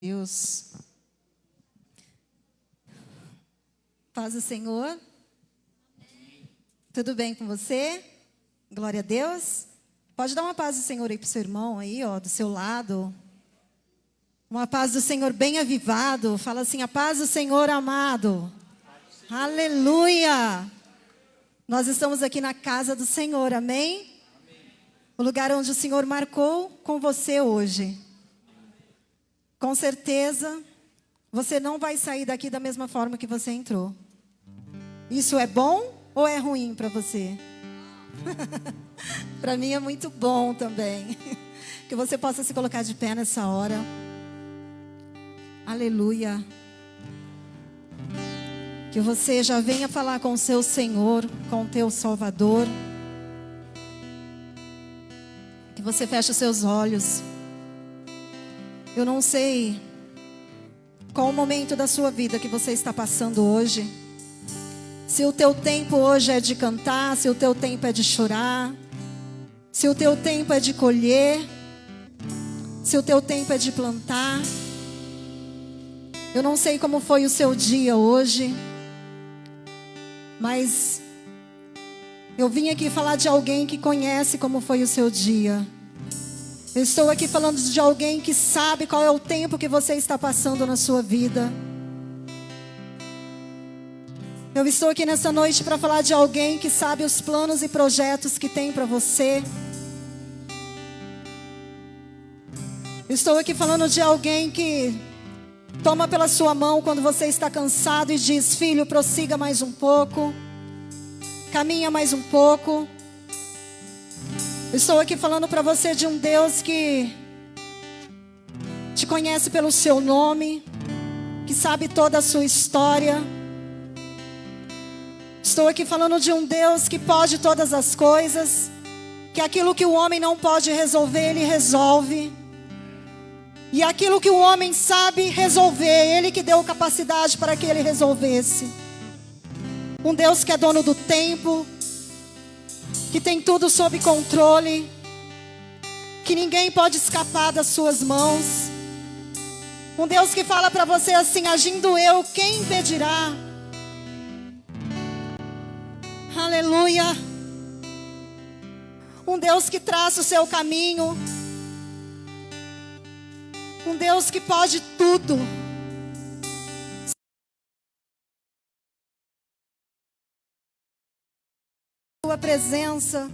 Deus. Paz do Senhor. Tudo bem com você? Glória a Deus. Pode dar uma paz do Senhor aí pro seu irmão aí, ó, do seu lado. Uma paz do Senhor bem avivado. Fala assim: a paz do Senhor amado. Aleluia. Nós estamos aqui na casa do Senhor, amém? O lugar onde o Senhor marcou com você hoje. Com certeza, você não vai sair daqui da mesma forma que você entrou. Isso é bom ou é ruim para você? Para mim é muito bom também. Que você possa se colocar de pé nessa hora. Aleluia. Que você já venha falar com o seu Senhor, com o teu Salvador. Que você feche os seus olhos. Eu não sei qual o momento da sua vida que você está passando hoje. Se o teu tempo hoje é de cantar, se o teu tempo é de chorar, se o teu tempo é de colher, se o teu tempo é de plantar. Eu não sei como foi o seu dia hoje, mas eu vim aqui falar de alguém que conhece como foi o seu dia. Eu estou aqui falando de alguém que sabe qual é o tempo que você está passando na sua vida. Eu estou aqui nessa noite para falar de alguém que sabe os planos e projetos que tem para você. Eu estou aqui falando de alguém que toma pela sua mão quando você está cansado e diz: filho, prossiga mais um pouco, caminha mais um pouco. Eu estou aqui falando para você de um Deus que te conhece pelo seu nome, que sabe toda a sua história. Estou aqui falando de um Deus que pode todas as coisas, que aquilo que o homem não pode resolver, Ele resolve. E aquilo que o homem sabe resolver, Ele que deu capacidade para que Ele resolvesse. Um Deus que é dono do tempo, que tem tudo sob controle, que ninguém pode escapar das suas mãos. Um Deus que fala para você assim: agindo eu, quem impedirá? Aleluia. Um Deus que traça o seu caminho. Um Deus que pode tudo. Tua presença.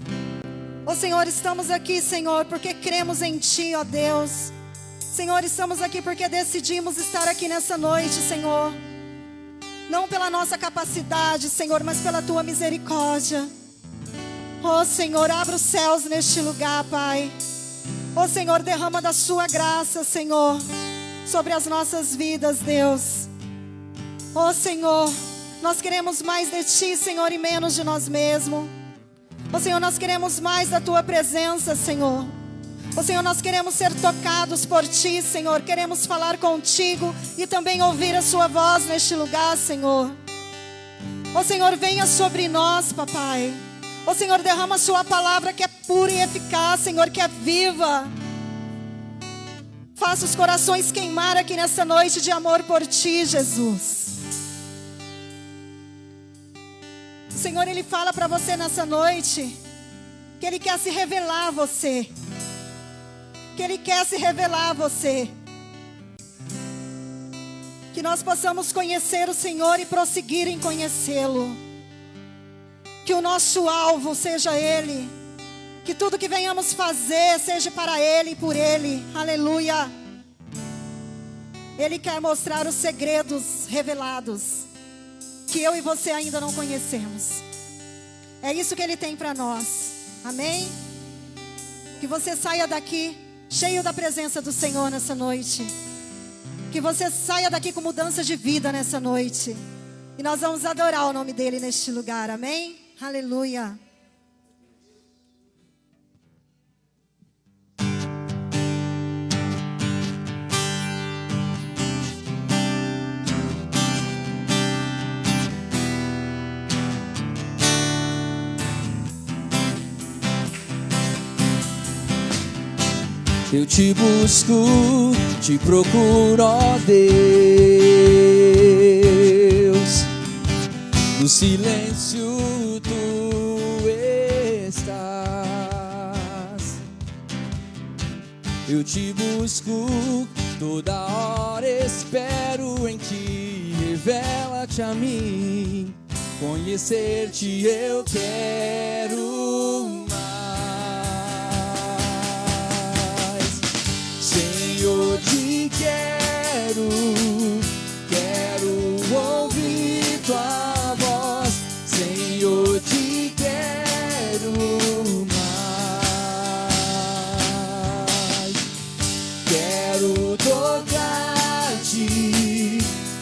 Ó Senhor, estamos aqui, Senhor, porque cremos em Ti, ó Deus. Senhor, estamos aqui porque decidimos estar aqui nessa noite, Senhor. Não pela nossa capacidade, Senhor, mas pela Tua misericórdia. Ó Senhor, abra os céus neste lugar, Pai. Ó Senhor, derrama da Sua graça, Senhor, sobre as nossas vidas, Deus. Ó Senhor, nós queremos mais de Ti, Senhor, e menos de nós mesmos. Ó Senhor, nós queremos mais da Tua presença, Senhor. Ó Senhor, nós queremos ser tocados por Ti, Senhor. Queremos falar contigo e também ouvir a Sua voz neste lugar, Senhor. Ó Senhor, venha sobre nós, Papai. Ó Senhor, derrama a Sua palavra que é pura e eficaz, Senhor, que é viva. Faça os corações queimar aqui nessa noite de amor por Ti, Jesus. O Senhor, Ele fala para você nessa noite que Ele quer se revelar a você. Que Ele quer se revelar a você. Que nós possamos conhecer o Senhor e prosseguir em conhecê-lo. Que o nosso alvo seja Ele. Que tudo que venhamos fazer seja para Ele e por Ele. Aleluia. Ele quer mostrar os segredos revelados que eu e você ainda não conhecemos. É isso que Ele tem para nós. Amém? Que você saia daqui cheio da presença do Senhor nessa noite. Que você saia daqui com mudança de vida nessa noite. E nós vamos adorar o nome dEle neste lugar. Amém? Aleluia. Eu te busco, te procuro, ó Deus. No silêncio tu estás. Eu te busco, toda hora espero em ti. Revela-te a mim, conhecer-te eu quero mais. Senhor, te quero, quero ouvir tua voz. Senhor, te quero mais. Quero tocar-te,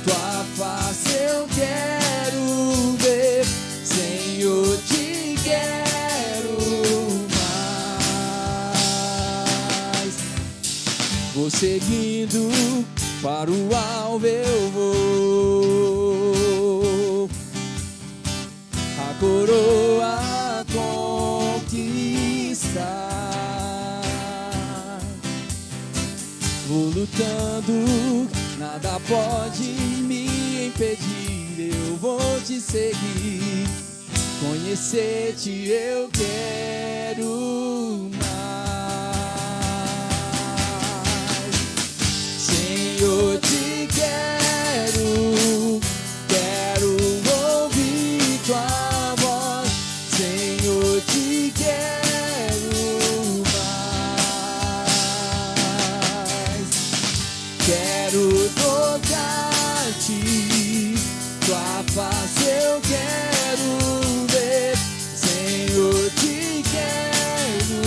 tua face eu quero ver. Senhor, te quero mais. Vou seguindo, para o alvo eu vou. A coroa conquistar. Vou lutando, nada pode me impedir. Eu vou te seguir, conhecer-te eu quero mais. Senhor, te quero, quero ouvir tua voz. Senhor, te quero mais. Quero tocar-te, tua face eu quero ver. Senhor, te quero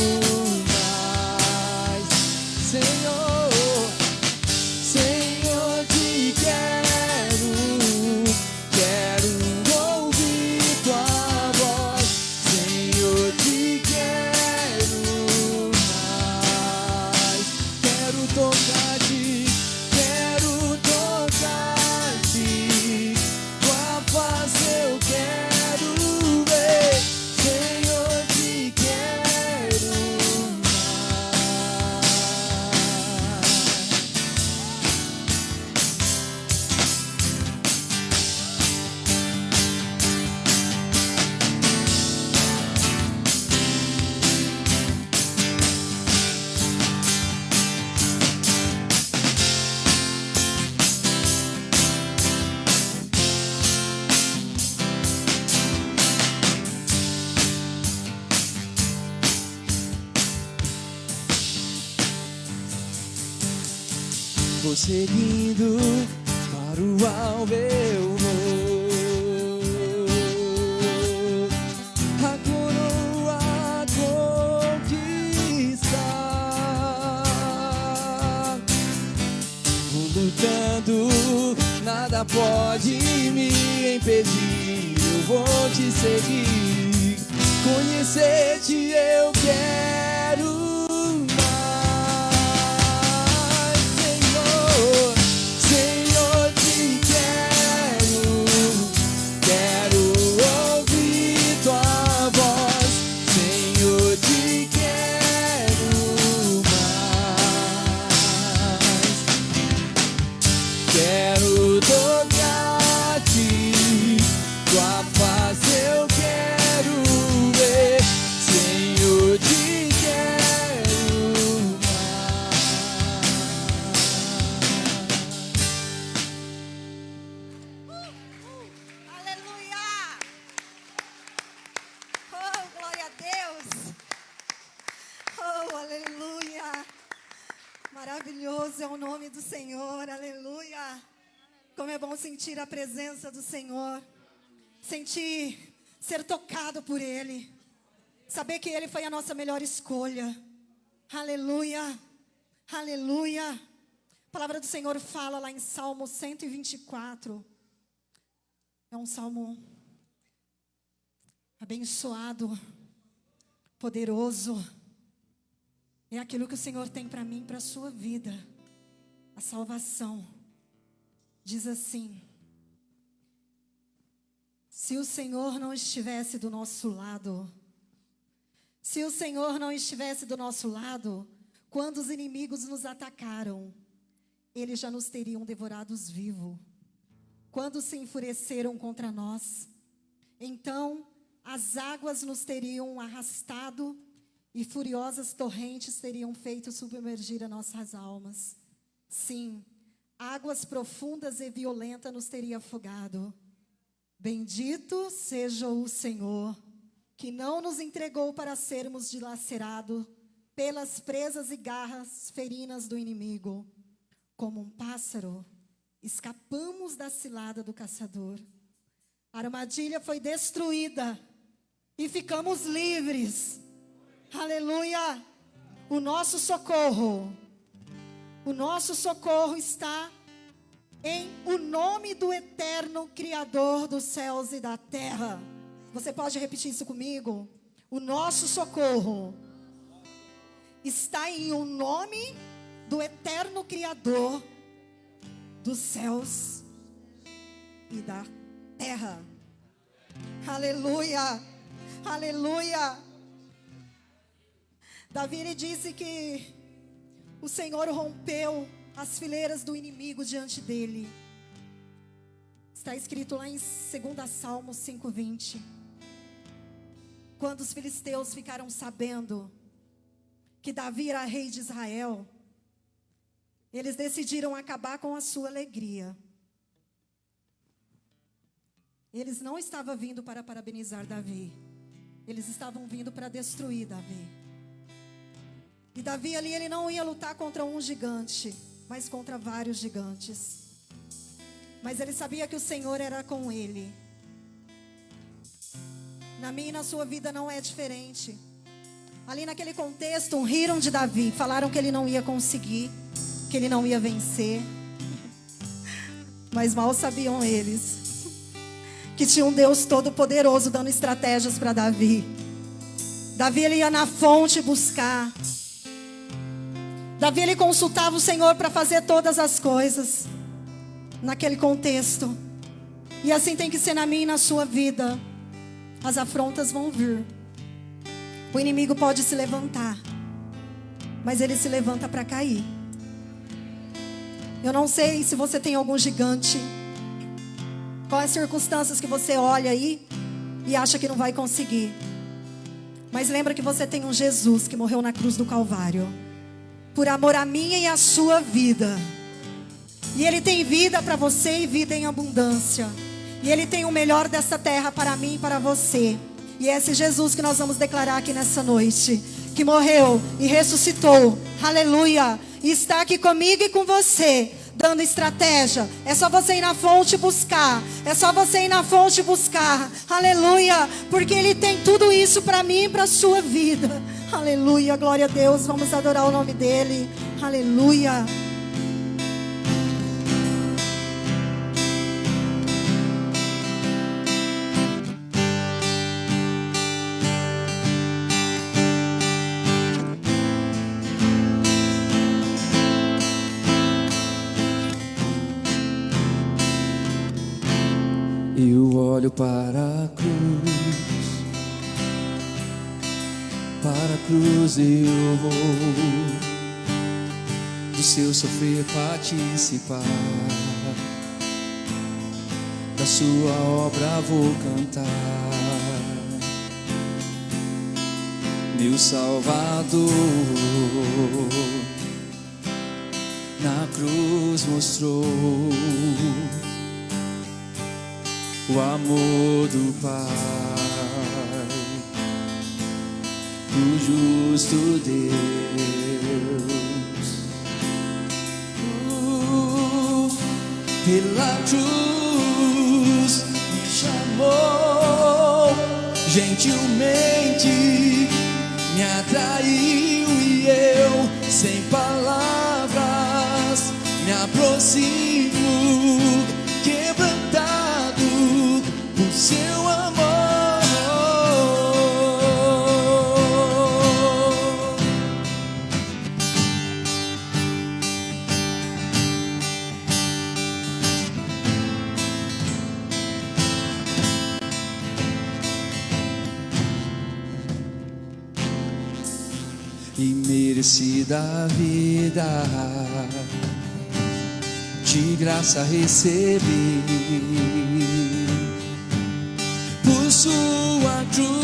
mais. Senhor, Senhor, te quero, quero ouvir tua voz. Senhor, te quero mais. Quero tocar-te, quero tocar-te, tua face eu quero ver. Senhor, te quero vou seguindo, para o alvo eu vou. A coroa conquistar. Vou lutando, nada pode me impedir. Eu vou te seguir, conhecer-te eu quero mais. Senhor, Senhor, te quero, quero ouvir tua voz. Senhor, te quero mais. Quero tocar-te, tua face eu quero ver. Senhor, te quero Aleluia! Oh, glória a Deus! Oh, aleluia! Maravilhoso é o nome do Senhor, aleluia! Como é bom sentir a presença do Senhor, sentir, ser tocado por Ele, saber que Ele foi a nossa melhor escolha. Aleluia! Aleluia! A palavra do Senhor fala lá em Salmo 124. É um salmo abençoado, poderoso. É aquilo que o Senhor tem para mim, para a sua vida. A salvação. Diz assim: se o Senhor não estivesse do nosso lado, se o Senhor não estivesse do nosso lado, Quando os inimigos nos atacaram, eles já nos teriam devorados vivos. Quando se enfureceram contra nós, então as águas nos teriam arrastado e furiosas torrentes teriam feito submergir as nossas almas. Sim, águas profundas e violentas nos teria afogado. Bendito seja o Senhor, que não nos entregou para sermos dilacerados pelas presas e garras ferinas do inimigo. Como um pássaro, escapamos da cilada do caçador. A armadilha foi destruída e ficamos livres. Aleluia! O nosso socorro está em o nome do eterno Criador dos céus e da terra. Você pode repetir isso comigo? O nosso socorro está em o nome do eterno Criador dos céus e da terra. Aleluia! Aleluia! Davi, ele disse que o Senhor rompeu as fileiras do inimigo diante dele. Está escrito lá em 2 Salmos 5:20. Quando os filisteus ficaram sabendo que Davi era rei de Israel, eles decidiram acabar com a sua alegria. Eles não estavam vindo para parabenizar Davi. Eles estavam vindo para destruir Davi. E Davi ali, ele não ia lutar contra um gigante, mas contra vários gigantes. Mas ele sabia que o Senhor era com ele. Na minha e na sua vida não é diferente. Ali naquele contexto, riram de Davi, falaram que ele não ia conseguir, que ele não ia vencer. Mas mal sabiam eles que tinha um Deus todo-poderoso dando estratégias para Davi. Davi, ele ia na fonte buscar. Davi, ele consultava o Senhor para fazer todas as coisas naquele contexto. E assim tem que ser na minha e na sua vida. As afrontas vão vir. O inimigo pode se levantar, mas ele se levanta para cair. Eu não sei se você tem algum gigante. Quais as circunstâncias que você olha aí e acha que não vai conseguir. Mas lembra que você tem um Jesus que morreu na cruz do Calvário, por amor à minha e à sua vida. E Ele tem vida para você e vida em abundância. E Ele tem o melhor dessa terra para mim e para você. E é esse Jesus que nós vamos declarar aqui nessa noite, que morreu e ressuscitou, aleluia, e está aqui comigo e com você, dando estratégia. É só você ir na fonte buscar. É só você ir na fonte buscar, aleluia, porque Ele tem tudo isso para mim e para a sua vida. Aleluia, glória a Deus, vamos adorar o nome dEle, aleluia. Eu olho para a cruz eu vou, do seu sofrer participar, da sua obra vou cantar. Meu Salvador na cruz mostrou o amor do Pai, o justo Deus. Pela cruz me chamou, gentilmente me atraiu e eu, sem palavras, me aproximo, quebrantado por seu amor. E merecida a vida, de graça recebi. Por sua cruz,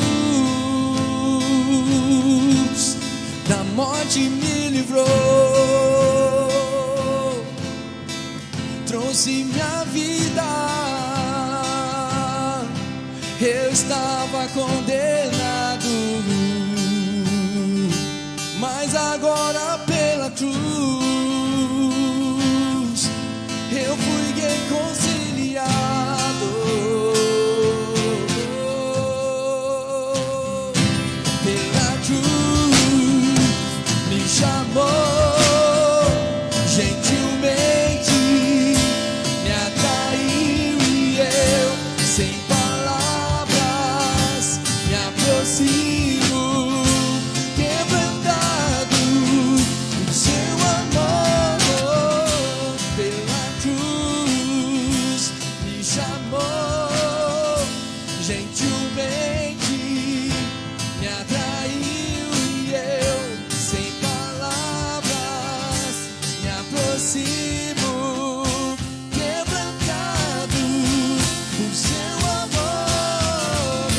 da morte me livrou, trouxe minha vida. Eu estava condenado, mas agora pela cruz eu fui reconciliado. Pela cruz me chamou, gentilmente me atraiu e eu, sem palavras, me aproximo, quebrantado por seu amor. Pela cruz me chamou, gentilmente me atraiu e eu, sem palavras, me aproximo, quebrantado por seu amor.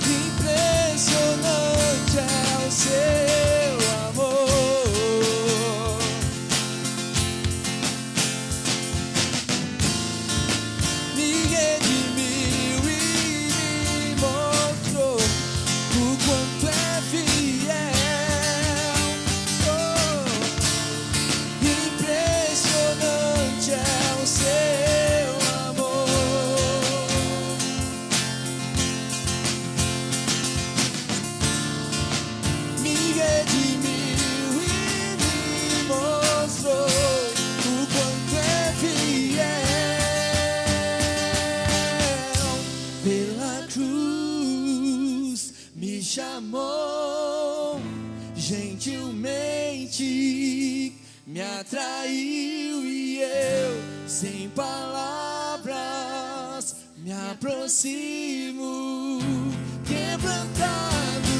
Impressionante é o seu amor. Me redimiu e me mostrou o quanto é fiel. Impressionante é o seu amor. Me redimiu e me mostrou o quanto é fiel. Pela cruz me chamou, gentilmente me atraiu e eu, sem palavras, me aproximo, quebrantado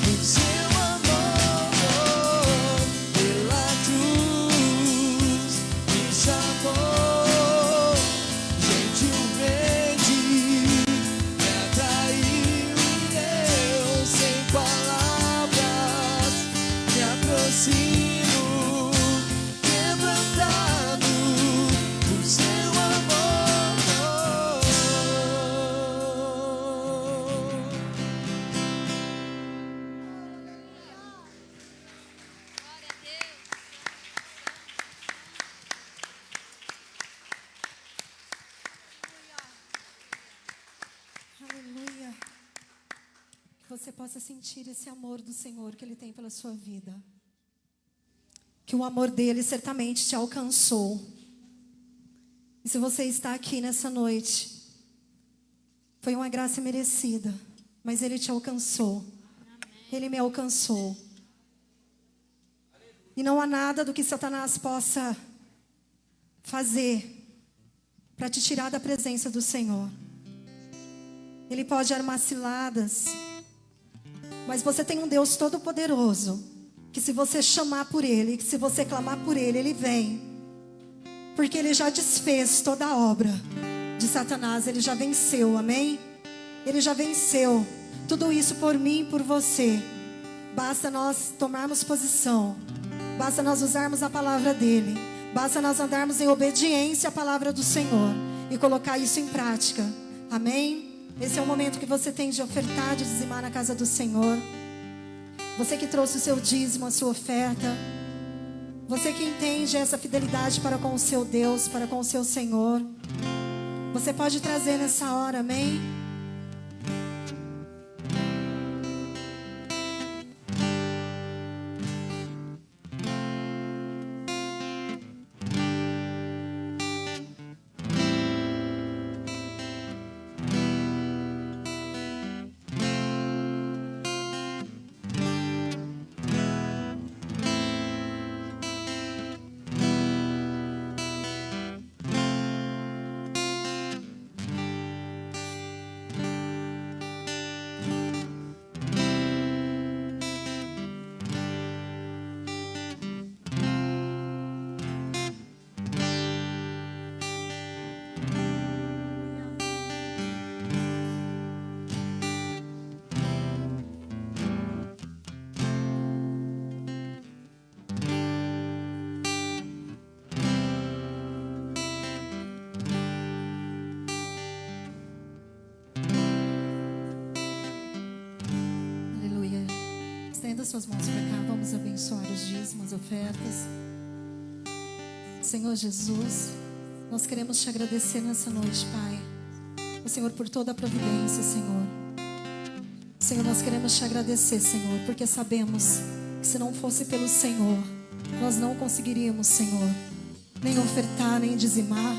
por seu amor. Pela cruz me chamou, gentilmente me atraiu e eu, sem palavras, me aproximo, quebrantado por seu amor. Aleluia. Que você possa sentir esse amor do Senhor que Ele tem pela sua vida. Que o amor dele certamente te alcançou. E se você está aqui nessa noite, foi uma graça merecida, mas Ele te alcançou. Ele me alcançou. E não há nada do que Satanás possa fazer para te tirar da presença do Senhor. Ele pode armar ciladas, mas você tem um Deus todo-poderoso, que se você chamar por Ele, que se você clamar por Ele, Ele vem. Porque Ele já desfez toda a obra de Satanás, Ele já venceu, amém? Ele já venceu tudo isso por mim e por você. Basta nós tomarmos posição, basta nós usarmos a palavra dEle, basta nós andarmos em obediência à palavra do Senhor e colocar isso em prática, amém? Esse é o momento que você tem de ofertar, de dizimar na casa do Senhor. Você que trouxe o seu dízimo, a sua oferta. Você que entende essa fidelidade para com o seu Deus, para com o seu Senhor. Você pode trazer nessa hora, amém? Estenda suas mãos para cá. Vamos abençoar os dízimos, as ofertas. Senhor Jesus, nós queremos te agradecer nessa noite, Pai. O Senhor, por toda a providência, Senhor. Senhor, nós queremos te agradecer, Senhor, porque sabemos que se não fosse pelo Senhor, nós não conseguiríamos, Senhor, nem ofertar, nem dizimar.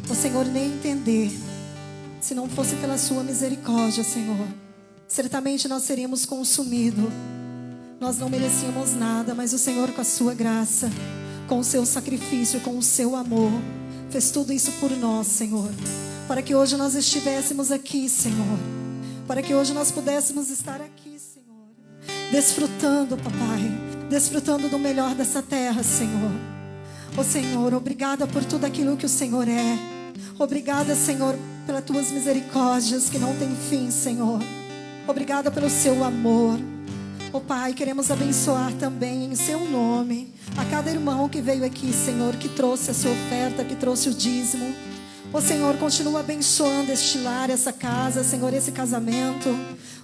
O Senhor, nem entender. Se não fosse pela sua misericórdia, Senhor, certamente nós seríamos consumidos. Nós não merecíamos nada, mas o Senhor, com a sua graça, com o seu sacrifício, com o seu amor, fez tudo isso por nós, Senhor, para que hoje nós estivéssemos aqui, Senhor, para que hoje nós pudéssemos estar aqui, Senhor, desfrutando, papai, desfrutando do melhor dessa terra, Senhor. Ó Senhor, obrigada por tudo aquilo que o Senhor é. Obrigada, Senhor, pelas tuas misericórdias que não têm fim, Senhor. Obrigada pelo seu amor. Ó Pai, queremos abençoar também em seu nome a cada irmão que veio aqui, Senhor, que trouxe a sua oferta, que trouxe o dízimo. Ó Senhor, continua abençoando este lar, essa casa, Senhor, esse casamento.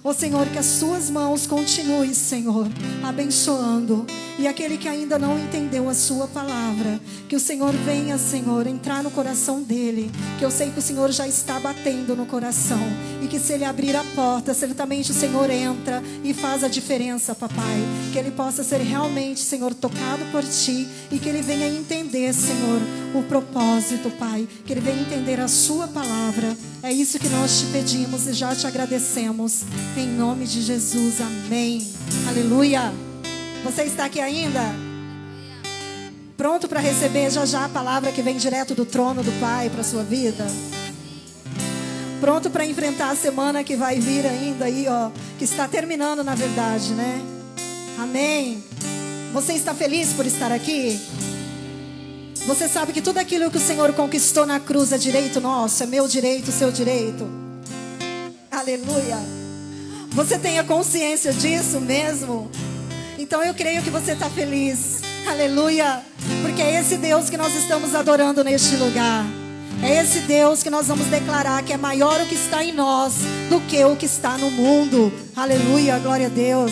Ó Senhor, que as suas mãos continuem, Senhor, abençoando. E aquele que ainda não entendeu a sua palavra, que o Senhor venha, Senhor, entrar no coração dele. Que eu sei que o Senhor já está batendo no coração. E que se ele abrir a porta, certamente o Senhor entra e faz a diferença, papai. Que ele possa ser realmente, Senhor, tocado por ti. E que ele venha entender, Senhor, o propósito, Pai. Que ele venha entender a sua palavra. É isso que nós te pedimos e já te agradecemos. Em nome de Jesus, amém. Aleluia. Você está aqui ainda? Pronto para receber já a palavra que vem direto do trono do Pai para a sua vida? Pronto para enfrentar a semana que vai vir ainda aí, ó, que está terminando na verdade, né? Amém. Você está feliz por estar aqui? Você sabe que tudo aquilo que o Senhor conquistou na cruz é direito nosso, é meu direito, seu direito. Aleluia. Você tem a consciência disso mesmo? Então eu creio que você está feliz. Aleluia. Porque é esse Deus que nós estamos adorando neste lugar. É esse Deus que nós vamos declarar que é maior o que está em nós do que o que está no mundo. Aleluia, glória a Deus.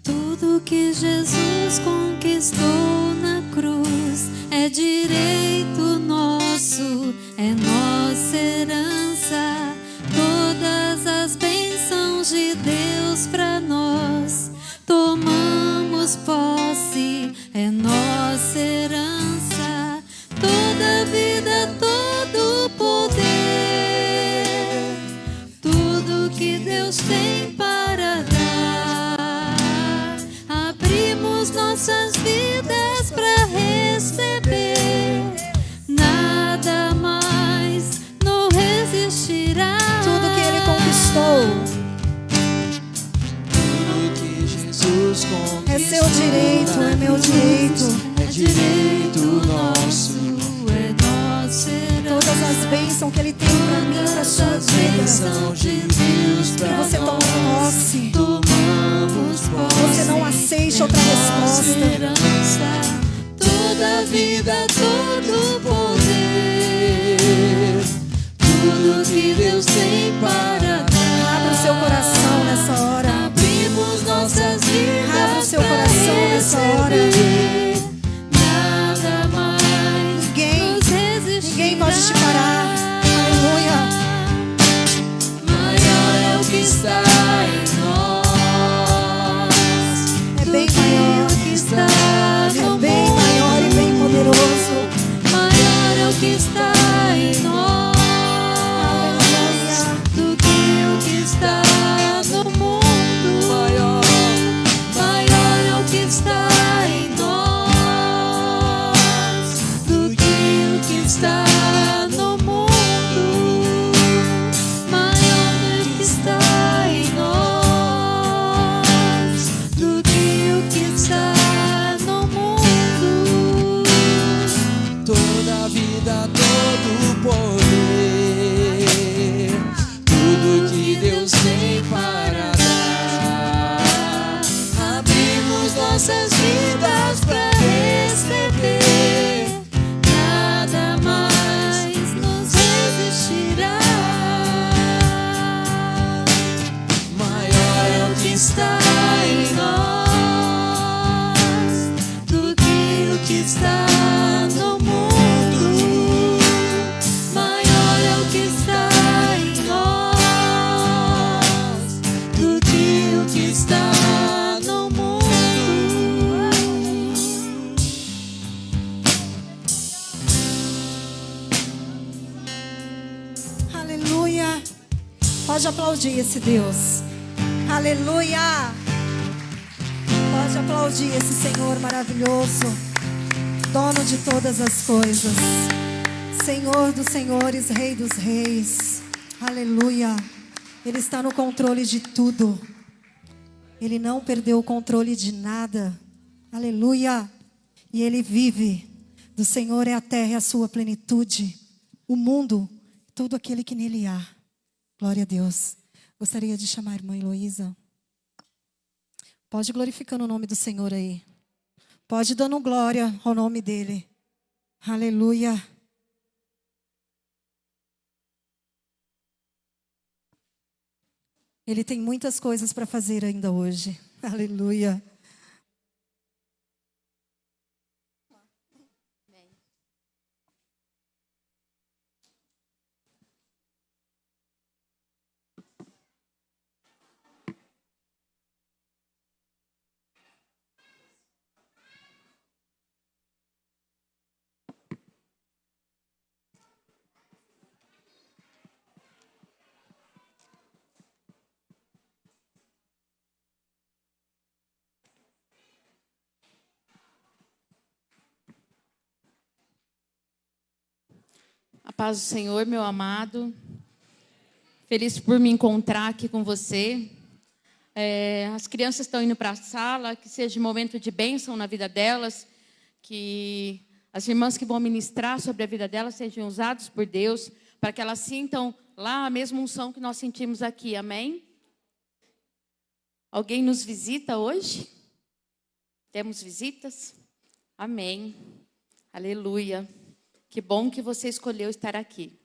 Tudo que Jesus conquistou na cruz é direito nosso, é nossa herança. Todas as bênçãos de Deus para nós tomamos posse, é nossa herança. Toda vida, todo poder, tudo que Deus tem para dar, abrimos nossas vidas para receber. Nada mais nos resistirá. Tudo que Ele conquistou é seu direito, é meu direito. É direito nosso. É nossa herança. Todas as bênçãos que Ele tem para mim, para a sua vida, que você tome posse. Você não aceite outra resposta. Toda vida, todo poder, tudo que Deus tem para dar. Abra o seu coração nessa hora. Abrimos nossas vidas. Abra o seu coração nessa hora. Nada mais nos resistirá. Ninguém pode te parar. Aleluia. Maior é o que está em nós. É bem maior. Que está no É bem maior e bem poderoso. Maior é o que está em nós Aleluia. do que o que está no mundo. está em nós do que o que está no mundo. Maior é o que está em nós do que o que está no mundo. Aleluia. Pode aplaudir esse Deus. Aleluia. Pode aplaudir esse Senhor maravilhoso, dono de todas as coisas, Senhor dos senhores, Rei dos reis. Aleluia. Ele está no controle de tudo. Ele não perdeu o controle de nada. Aleluia. E Ele vive. Do Senhor é a terra e a sua plenitude, o mundo, tudo aquele que nele há. Glória a Deus. Gostaria de chamar a irmã Heloísa. Pode glorificando o nome do Senhor aí. Pode dando glória ao nome dEle. Aleluia. Ele tem muitas coisas para fazer ainda hoje. Aleluia. A paz do Senhor, meu amado. Feliz por me encontrar aqui com você. As crianças estão indo para a sala, que seja um momento de bênção na vida delas, que as irmãs que vão ministrar sobre a vida delas sejam usadas por Deus, para que elas sintam lá a mesma unção que nós sentimos aqui, amém? Alguém nos visita hoje? Temos visitas? Amém. Aleluia. Que bom que você escolheu estar aqui.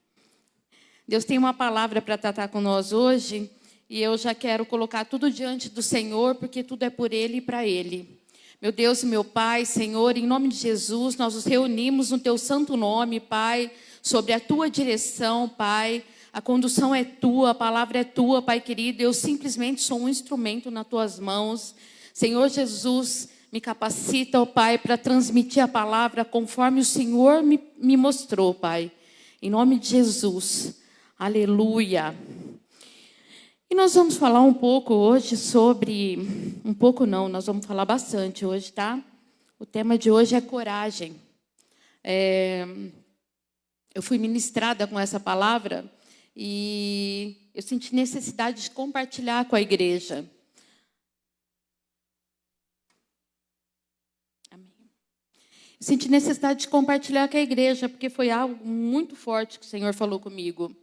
Deus tem uma palavra para tratar com nós hoje, e eu já quero colocar tudo diante do Senhor, porque tudo é por Ele e para Ele. Meu Deus e meu Pai, Senhor, em nome de Jesus, nós nos reunimos no Teu santo nome, Pai, sobre a Tua direção, Pai. A condução é Tua, a palavra é Tua, Pai querido. Eu simplesmente sou um instrumento nas Tuas mãos. Senhor Jesus, me capacita, ó Pai, para transmitir a palavra conforme o Senhor me mostrou, Pai. Em nome de Jesus. Aleluia. E nós vamos falar um pouco hoje sobre... Um pouco não, nós vamos falar bastante hoje, tá? O tema de hoje é coragem. Eu fui ministrada com essa palavra e eu senti necessidade de compartilhar com a igreja. Senti necessidade de compartilhar com a igreja, porque foi algo muito forte que o Senhor falou comigo.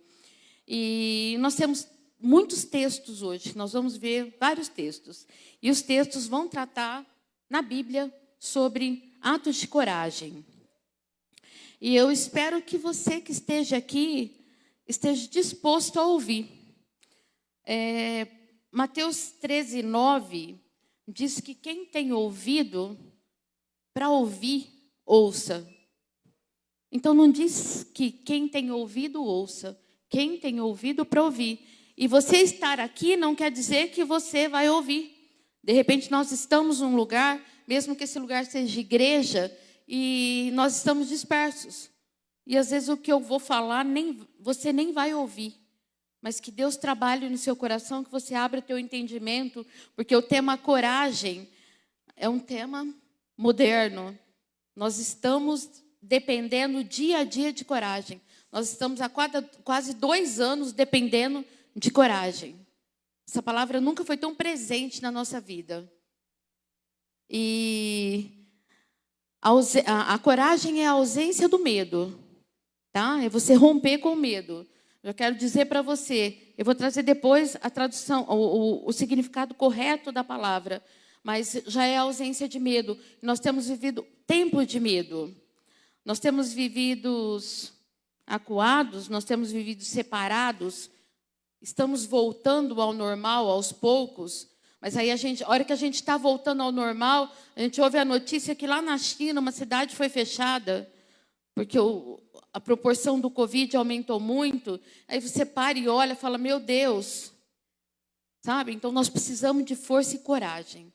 E nós temos muitos textos hoje, nós vamos ver vários textos. E os textos vão tratar, na Bíblia, sobre atos de coragem. E eu espero que você que esteja aqui, esteja disposto a ouvir. Mateus 13:9, diz que quem tem ouvido para ouvir, ouça. Então não diz que quem tem ouvido, ouça. Quem tem ouvido para ouvir. E você estar aqui não quer dizer que você vai ouvir. De repente nós estamos num lugar, mesmo que esse lugar seja igreja, e nós estamos dispersos. E às vezes o que eu vou falar, você nem vai ouvir. Mas que Deus trabalhe no seu coração, que você abra o teu entendimento, porque o tema coragem é um tema moderno. Nós estamos dependendo dia a dia de coragem. Nós estamos há quase 2 anos dependendo de coragem. Essa palavra nunca foi tão presente na nossa vida. E a coragem é a ausência do medo. Tá? É você romper com o medo. Eu quero dizer para você, eu vou trazer depois a tradução, o significado correto da palavra. Mas já é a ausência de medo. Nós temos vivido tempos de medo. Nós temos vivido acuados, nós temos vivido separados. Estamos voltando ao normal aos poucos. Mas aí a hora que a gente está voltando ao normal, a gente ouve a notícia que lá na China uma cidade foi fechada, porque a proporção do Covid aumentou muito. Aí você para e olha e fala, meu Deus, sabe? Então nós precisamos de força e coragem.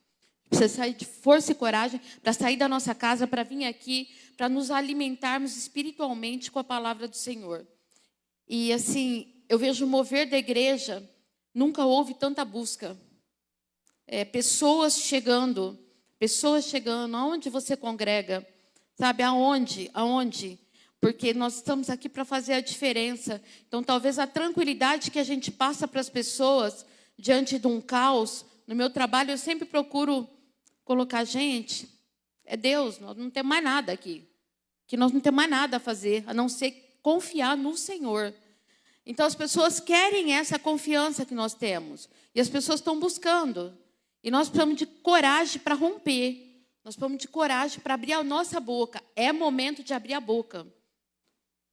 Precisa sair de força e coragem para sair da nossa casa, para vir aqui, para nos alimentarmos espiritualmente com a palavra do Senhor. E assim, eu vejo o mover da igreja, nunca houve tanta busca. Pessoas chegando, aonde você congrega, sabe, aonde? Porque nós estamos aqui para fazer a diferença. Então, talvez a tranquilidade que a gente passa para as pessoas, diante de um caos, no meu trabalho eu sempre procuro colocar, gente, é Deus, nós não temos mais nada aqui, que nós não temos mais nada a fazer, a não ser confiar no Senhor. Então, as pessoas querem essa confiança que nós temos, e as pessoas estão buscando. E nós precisamos de coragem para romper. Nós precisamos de coragem para abrir a nossa boca. É momento de abrir a boca.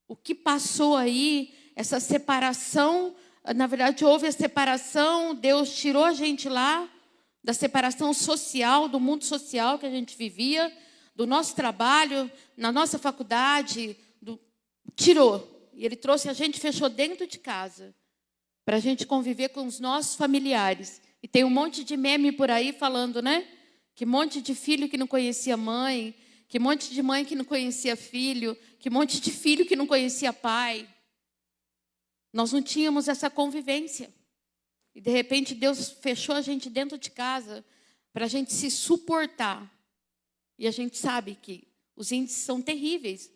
O que passou aí, essa separação, na verdade houve a separação, Deus tirou a gente lá da separação social, do mundo social que a gente vivia, do nosso trabalho, na nossa faculdade, tirou. E Ele trouxe a gente, fechou dentro de casa, para a gente conviver com os nossos familiares. E tem um monte de meme por aí falando, né? Que monte de filho que não conhecia mãe, que monte de mãe que não conhecia filho, que monte de filho que não conhecia pai. Nós não tínhamos essa convivência. E, de repente, Deus fechou a gente dentro de casa para a gente se suportar. E a gente sabe que os índices são terríveis,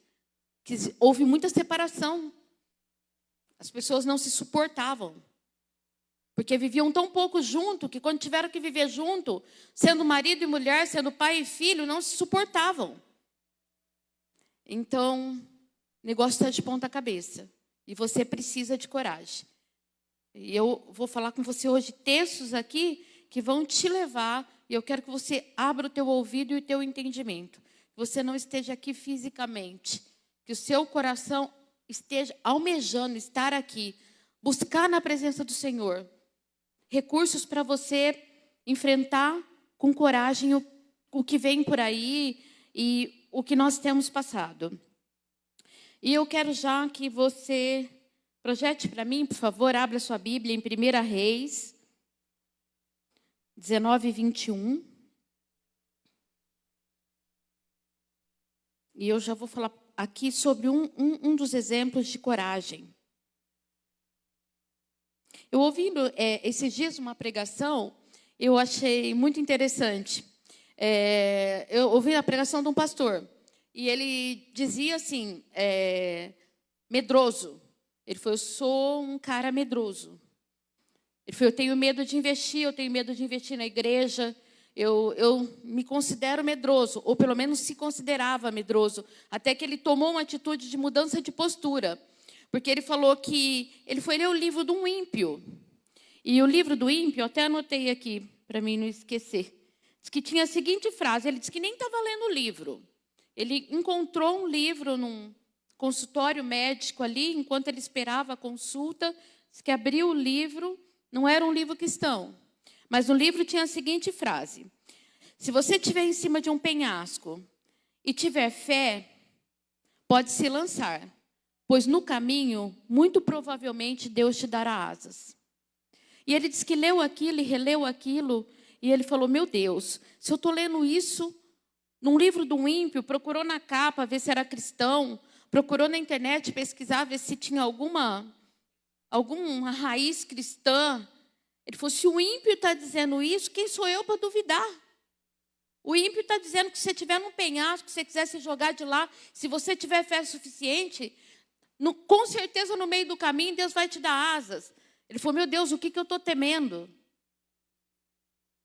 que houve muita separação. As pessoas não se suportavam. Porque viviam tão pouco junto, que quando tiveram que viver junto, sendo marido e mulher, sendo pai e filho, não se suportavam. Então, o negócio está de ponta cabeça. E você precisa de coragem. E eu vou falar com você hoje textos aqui que vão te levar, e eu quero que você abra o teu ouvido e o teu entendimento. Que você não esteja aqui fisicamente. Que o seu coração esteja almejando estar aqui. Buscar na presença do Senhor recursos para você enfrentar com coragem o que vem por aí e o que nós temos passado. E eu quero já que você projete para mim, por favor, abra sua Bíblia em 1 Reis 19, 21. E eu já vou falar aqui sobre um dos exemplos de coragem. Eu ouvindo esses dias uma pregação, eu achei muito interessante. Eu ouvi a pregação de um pastor, e ele dizia assim, medroso. Ele falou, eu sou um cara medroso. Ele falou, eu tenho medo de investir na igreja, eu me considero medroso, ou pelo menos se considerava medroso, até que ele tomou uma atitude de mudança de postura. Porque ele falou que ele foi ler o livro de um ímpio. E o livro do ímpio, eu até anotei aqui, para mim não esquecer. Diz que tinha a seguinte frase, ele disse que nem estava lendo o livro. Ele encontrou um livro num consultório médico ali, enquanto ele esperava a consulta, diz que abriu o livro, não era um livro cristão, mas no livro tinha a seguinte frase, se você estiver em cima de um penhasco e tiver fé, pode se lançar. Pois no caminho, muito provavelmente, Deus te dará asas. E ele disse que leu aquilo e releu aquilo, e ele falou, meu Deus, se eu estou lendo isso num livro de um ímpio, procurou na capa ver se era cristão, procurou na internet pesquisar, ver se tinha alguma raiz cristã. Ele falou, se o ímpio está dizendo isso, quem sou eu para duvidar? O ímpio está dizendo que se você estiver num penhasco, se você quiser se jogar de lá, se você tiver fé suficiente, com certeza, no meio do caminho, Deus vai te dar asas. Ele falou, meu Deus, o que eu estou temendo?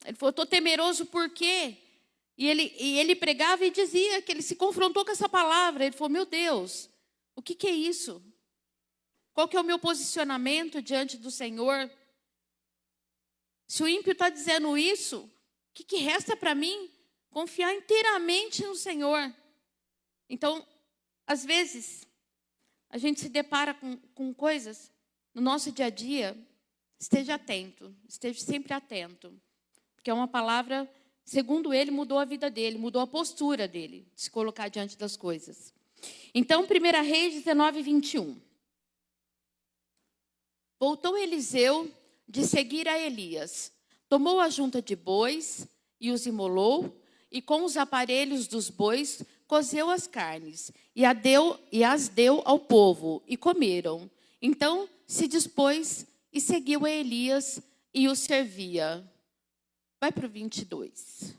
Ele falou, estou temeroso por quê? E ele pregava e dizia que ele se confrontou com essa palavra. Ele falou, meu Deus, o que é isso? Qual que é o meu posicionamento diante do Senhor? Se o ímpio está dizendo isso, o que resta para mim? Confiar inteiramente no Senhor. Então, às vezes, a gente se depara com coisas no nosso dia a dia, esteja atento, esteja sempre atento. porque é uma palavra, segundo ele, mudou a vida dele, mudou a postura dele, de se colocar diante das coisas. Então, 1 Reis 19, 21. Voltou Eliseu de seguir a Elias, tomou a junta de bois e os imolou, e com os aparelhos dos bois cozeu as carnes, e as deu ao povo, e comeram. Então se dispôs e seguiu a Elias e o servia. Vai para o 22.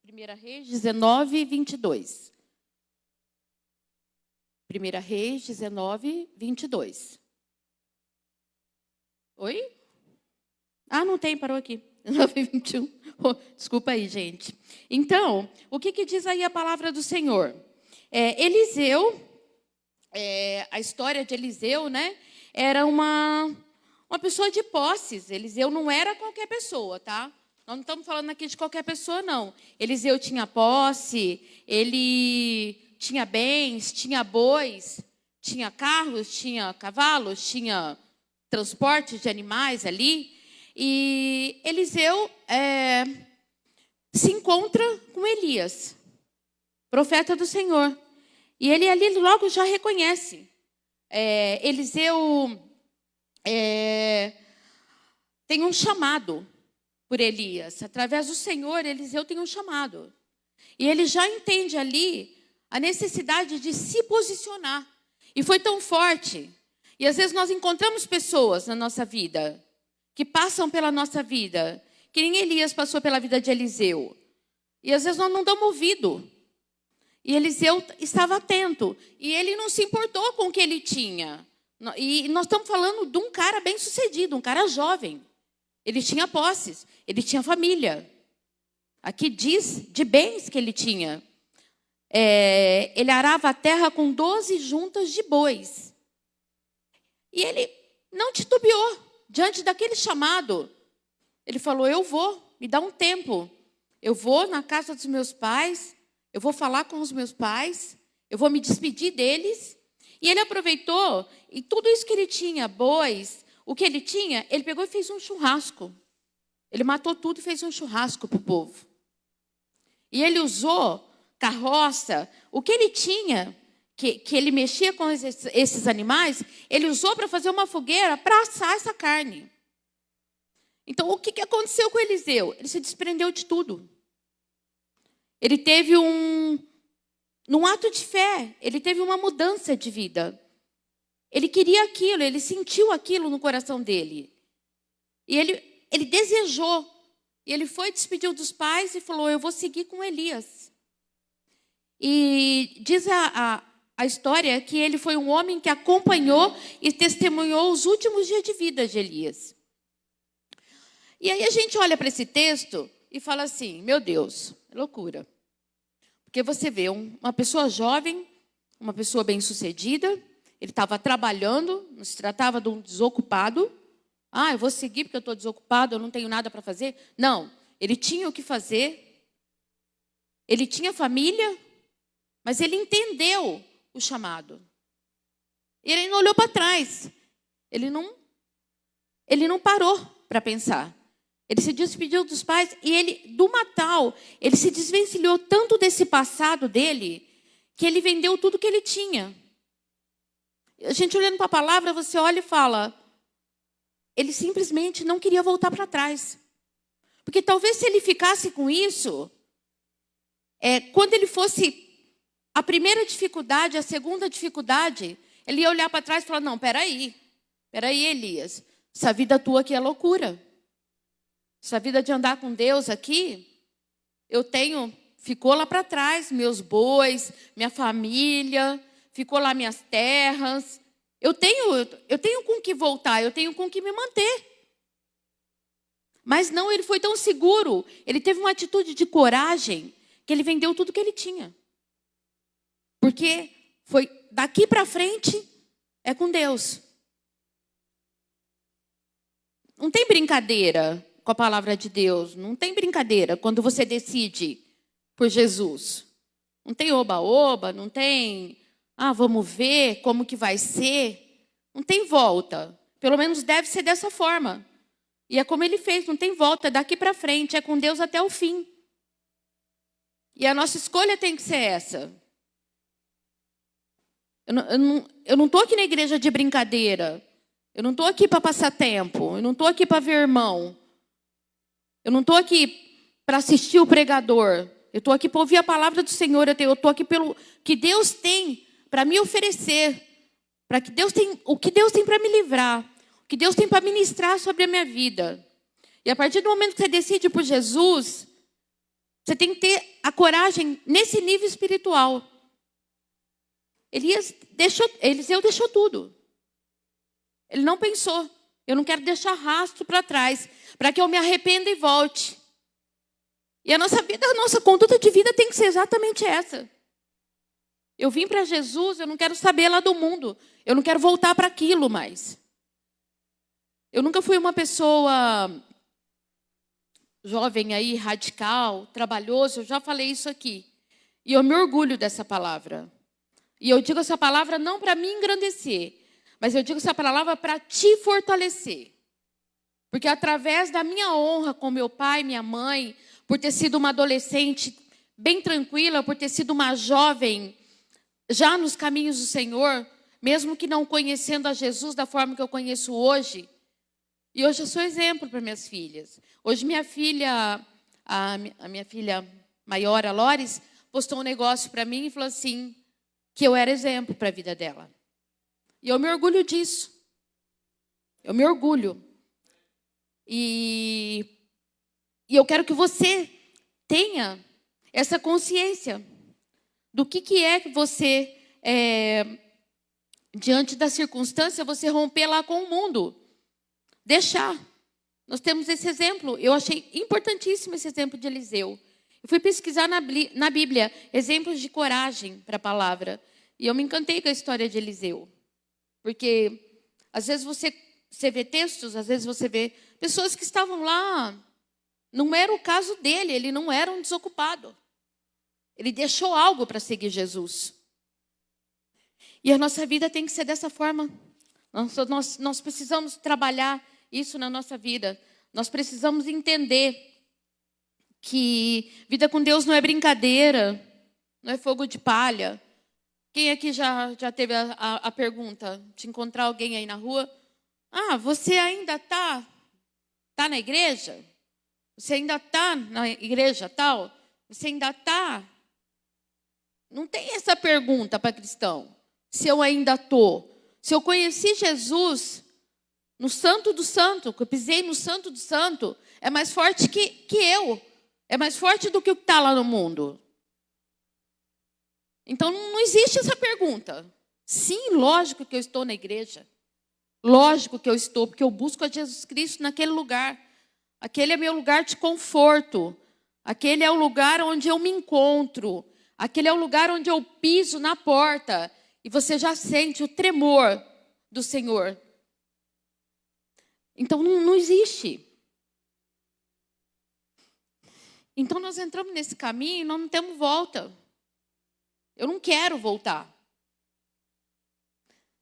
Primeira Reis 19, 22. 1 Reis 19, 22. Oi? Ah, não tem, parou aqui. 19, 21. Oh, desculpa aí, gente. Então, o que diz aí a palavra do Senhor? Eliseu, a história de Eliseu, né? Era uma pessoa de posses. Eliseu não era qualquer pessoa, tá? Nós não estamos falando aqui de qualquer pessoa, não. Eliseu tinha posse, ele tinha bens, tinha bois, tinha carros, tinha cavalos, tinha transporte de animais ali. E Eliseu se encontra com Elias, profeta do Senhor. E ele ali logo já reconhece. Eliseu tem um chamado por Elias. Através do Senhor, Eliseu tem um chamado. E ele já entende ali a necessidade de se posicionar. E foi tão forte. E às vezes nós encontramos pessoas na nossa vida que passam pela nossa vida, que nem Elias passou pela vida de Eliseu. E às vezes nós não damos ouvido. E Eliseu estava atento. E ele não se importou com o que ele tinha. E nós estamos falando de um cara bem-sucedido, um cara jovem. Ele tinha posses, ele tinha família. Aqui diz de bens que ele tinha. Ele arava a terra com 12 juntas de bois. E ele não titubeou diante daquele chamado. Ele falou, eu vou, me dá um tempo. Eu vou na casa dos meus pais, eu vou falar com os meus pais, eu vou me despedir deles. E ele aproveitou, e tudo isso que ele tinha, bois, o que ele tinha, ele pegou e fez um churrasco. Ele matou tudo e fez um churrasco para o povo. E ele usou carroça, o que ele tinha, que ele mexia com esses animais, ele usou para fazer uma fogueira para assar essa carne. Então, o que aconteceu com Eliseu? Ele se desprendeu de tudo. Ele teve num ato de fé, ele teve uma mudança de vida. Ele queria aquilo, ele sentiu aquilo no coração dele. E ele desejou. E ele foi, despediu dos pais e falou, eu vou seguir com Elias. E diz a história que ele foi um homem que acompanhou e testemunhou os últimos dias de vida de Elias. E aí a gente olha para esse texto e fala assim, meu Deus, é loucura. Porque você vê uma pessoa jovem, uma pessoa bem-sucedida, ele estava trabalhando, não se tratava de um desocupado. Ah, eu vou seguir porque eu estou desocupado, eu não tenho nada para fazer. Não, ele tinha o que fazer, ele tinha família, mas ele entendeu o chamado. Ele não olhou para trás, ele não parou para pensar. Ele se despediu dos pais e ele se desvencilhou tanto desse passado dele, que ele vendeu tudo que ele tinha. A gente olhando para a palavra, você olha e fala, ele simplesmente não queria voltar para trás. Porque talvez se ele ficasse com isso, quando ele fosse a primeira dificuldade, a segunda dificuldade, ele ia olhar para trás e falar, não, peraí, Elias, essa vida tua aqui é loucura. Essa vida de andar com Deus aqui, ficou lá para trás, meus bois, minha família, ficou lá minhas terras. Eu tenho com que voltar, eu tenho com que me manter. Mas não, ele foi tão seguro, ele teve uma atitude de coragem, que ele vendeu tudo que ele tinha. Porque foi daqui para frente, é com Deus. Não tem brincadeira com a palavra de Deus, não tem brincadeira quando você decide por Jesus. Não tem oba-oba, não tem, vamos ver como que vai ser. Não tem volta. Pelo menos deve ser dessa forma. E é como ele fez, não tem volta, daqui para frente, é com Deus até o fim. E a nossa escolha tem que ser essa. Eu não estou aqui na igreja de brincadeira. Eu não estou aqui para passar tempo. Eu não estou aqui para ver irmão. Eu não estou aqui para assistir o pregador. Eu estou aqui para ouvir a palavra do Senhor. Eu estou aqui pelo que Deus tem para me oferecer. Para que Deus tem, o que Deus tem para me livrar. O que Deus tem para ministrar sobre a minha vida. E a partir do momento que você decide por Jesus, você tem que ter a coragem nesse nível espiritual. Eliseu deixou tudo. Ele não pensou. Eu não quero deixar rastro para trás, para que eu me arrependa e volte. E a nossa vida, a nossa conduta de vida tem que ser exatamente essa. Eu vim para Jesus, eu não quero saber lá do mundo. Eu não quero voltar para aquilo mais. Eu nunca fui uma pessoa jovem aí, radical, trabalhoso. Eu já falei isso aqui. E eu me orgulho dessa palavra. E eu digo essa palavra não para me engrandecer, mas eu digo essa palavra para te fortalecer. Porque através da minha honra com meu pai, minha mãe, por ter sido uma adolescente bem tranquila, por ter sido uma jovem já nos caminhos do Senhor, mesmo que não conhecendo a Jesus da forma que eu conheço hoje. E hoje eu sou exemplo para minhas filhas. Hoje minha filha, a minha filha maior, a Lores, postou um negócio para mim e falou assim, que eu era exemplo para a vida dela. E eu me orgulho disso. Eu me orgulho. E eu quero que você tenha essa consciência do que é que você, diante da circunstância, você romper lá com o mundo. Deixar. Nós temos esse exemplo. Eu achei importantíssimo esse exemplo de Eliseu. Eu fui pesquisar na Bíblia exemplos de coragem para a palavra. E eu me encantei com a história de Eliseu. Porque às vezes você vê textos, às vezes você vê pessoas que estavam lá. Não era o caso dele, ele não era um desocupado. Ele deixou algo para seguir Jesus. E a nossa vida tem que ser dessa forma. Nós precisamos trabalhar isso na nossa vida. Nós precisamos entender que vida com Deus não é brincadeira, não é fogo de palha. Quem aqui já teve a pergunta de encontrar alguém aí na rua? Ah, você ainda tá na igreja? Você ainda está na igreja tal? Você ainda está? Não tem essa pergunta para cristão. Se eu ainda estou. Se eu conheci Jesus no Santo do Santo, que eu pisei no Santo do Santo, é mais forte que eu. É mais forte do que o que está lá no mundo. Então não existe essa pergunta. Sim, lógico que eu estou na igreja. Lógico que eu estou, porque eu busco a Jesus Cristo naquele lugar. Aquele é meu lugar de conforto. Aquele é o lugar onde eu me encontro. Aquele é o lugar onde eu piso na porta. E você já sente o tremor do Senhor. Então não existe. Então nós entramos nesse caminho e nós não temos volta. Eu não quero voltar.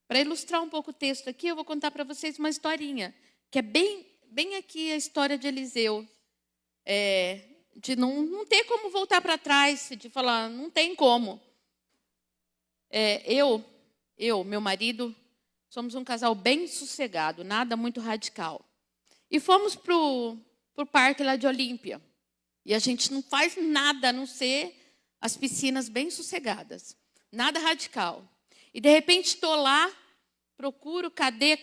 Para ilustrar um pouco o texto aqui, eu vou contar para vocês uma historinha. Que é bem aqui a história de Eliseu. De não ter como voltar para trás. De falar, não tem como. Meu marido, somos um casal bem sossegado. Nada muito radical. E fomos para o parque lá de Olímpia. E a gente não faz nada a não ser as piscinas bem sossegadas. Nada radical. E de repente estou lá, procuro, cadê?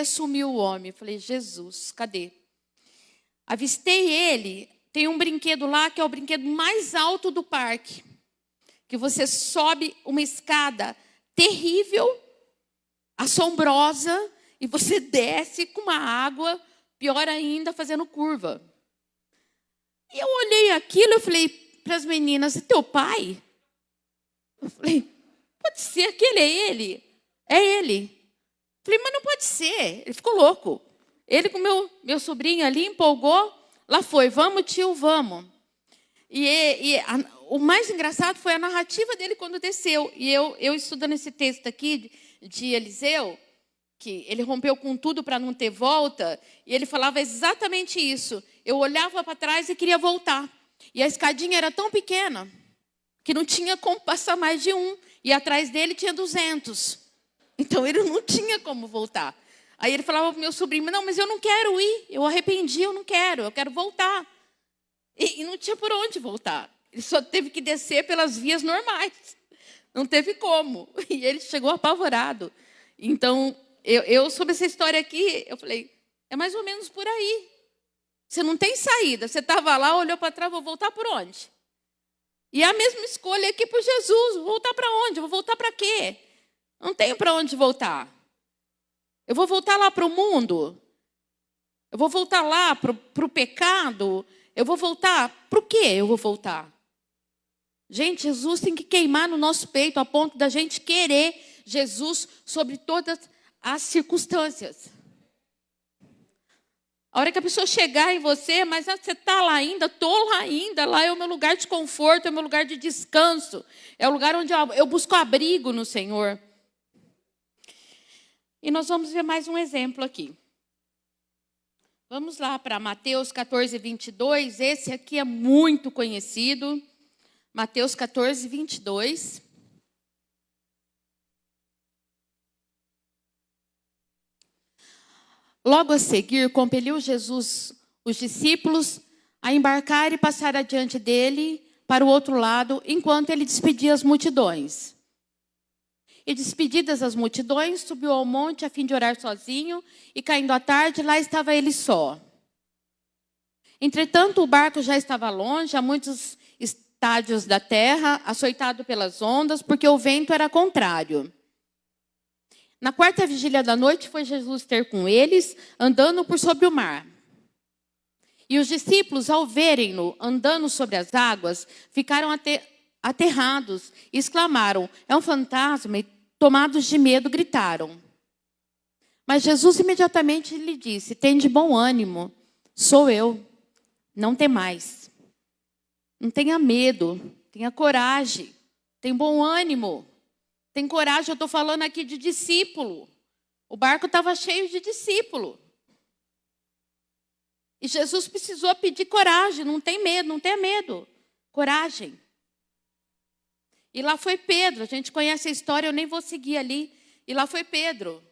Sumiu o homem. Falei, Jesus, cadê? Avistei ele. Tem um brinquedo lá que é o brinquedo mais alto do parque. Que você sobe uma escada terrível, assombrosa, e você desce com uma água, pior ainda, fazendo curva. E eu olhei aquilo e falei para as meninas, é teu pai? Eu falei, pode ser, aquele é ele. É ele. Falei, mas não pode ser. Ele ficou louco. Ele com meu sobrinho ali empolgou. Lá foi, vamos tio, vamos. O mais engraçado foi a narrativa dele quando desceu. E eu estudando esse texto aqui de Eliseu, que ele rompeu com tudo para não ter volta, e ele falava exatamente isso. Eu olhava para trás e queria voltar. E a escadinha era tão pequena que não tinha como passar mais de um. E atrás dele tinha 200. Então ele não tinha como voltar. Aí ele falava para o meu sobrinho, não, mas eu não quero ir. Eu arrependi, eu quero voltar. E não tinha por onde voltar. Ele só teve que descer pelas vias normais. Não teve como. E ele chegou apavorado. Então, eu sobre essa história aqui, eu falei, é mais ou menos por aí. Você não tem saída. Você estava lá, olhou para trás, vou voltar por onde? E a mesma escolha aqui por Jesus. Vou voltar para onde? Vou voltar para quê? Não tenho para onde voltar. Eu vou voltar lá para o mundo? Eu vou voltar lá para o pecado? Eu vou voltar para o quê? Eu vou voltar. Gente, Jesus tem que queimar no nosso peito a ponto da gente querer Jesus sobre todas as circunstâncias. A hora que a pessoa chegar em você, mas você está lá ainda? Estou lá ainda. Lá é o meu lugar de conforto, é o meu lugar de descanso. É o lugar onde eu busco abrigo no Senhor. E nós vamos ver mais um exemplo aqui. Vamos lá para Mateus 14, 22. Esse aqui é muito conhecido. Mateus 14, 22. Logo a seguir, compeliu Jesus os discípulos a embarcar e passar adiante dele para o outro lado, enquanto ele despedia as multidões. E despedidas as multidões, subiu ao monte a fim de orar sozinho, e caindo a tarde, lá estava ele só. Entretanto, o barco já estava longe, a muitos estádios da terra, açoitado pelas ondas, porque o vento era contrário. Na quarta vigília da noite, foi Jesus ter com eles, andando por sobre o mar. E os discípulos, ao verem-no andando sobre as águas, ficaram aterrados e exclamaram, é um fantasma, e tomados de medo, gritaram. Mas Jesus imediatamente lhe disse, tende bom ânimo, sou eu, não temais. Não tenha medo, tenha coragem, tenha bom ânimo. Tem coragem, eu estou falando aqui de discípulo. O barco estava cheio de discípulo. E Jesus precisou pedir coragem, não tem medo, não tenha medo. Coragem. E lá foi Pedro, a gente conhece a história, eu nem vou seguir ali. E lá foi Pedro.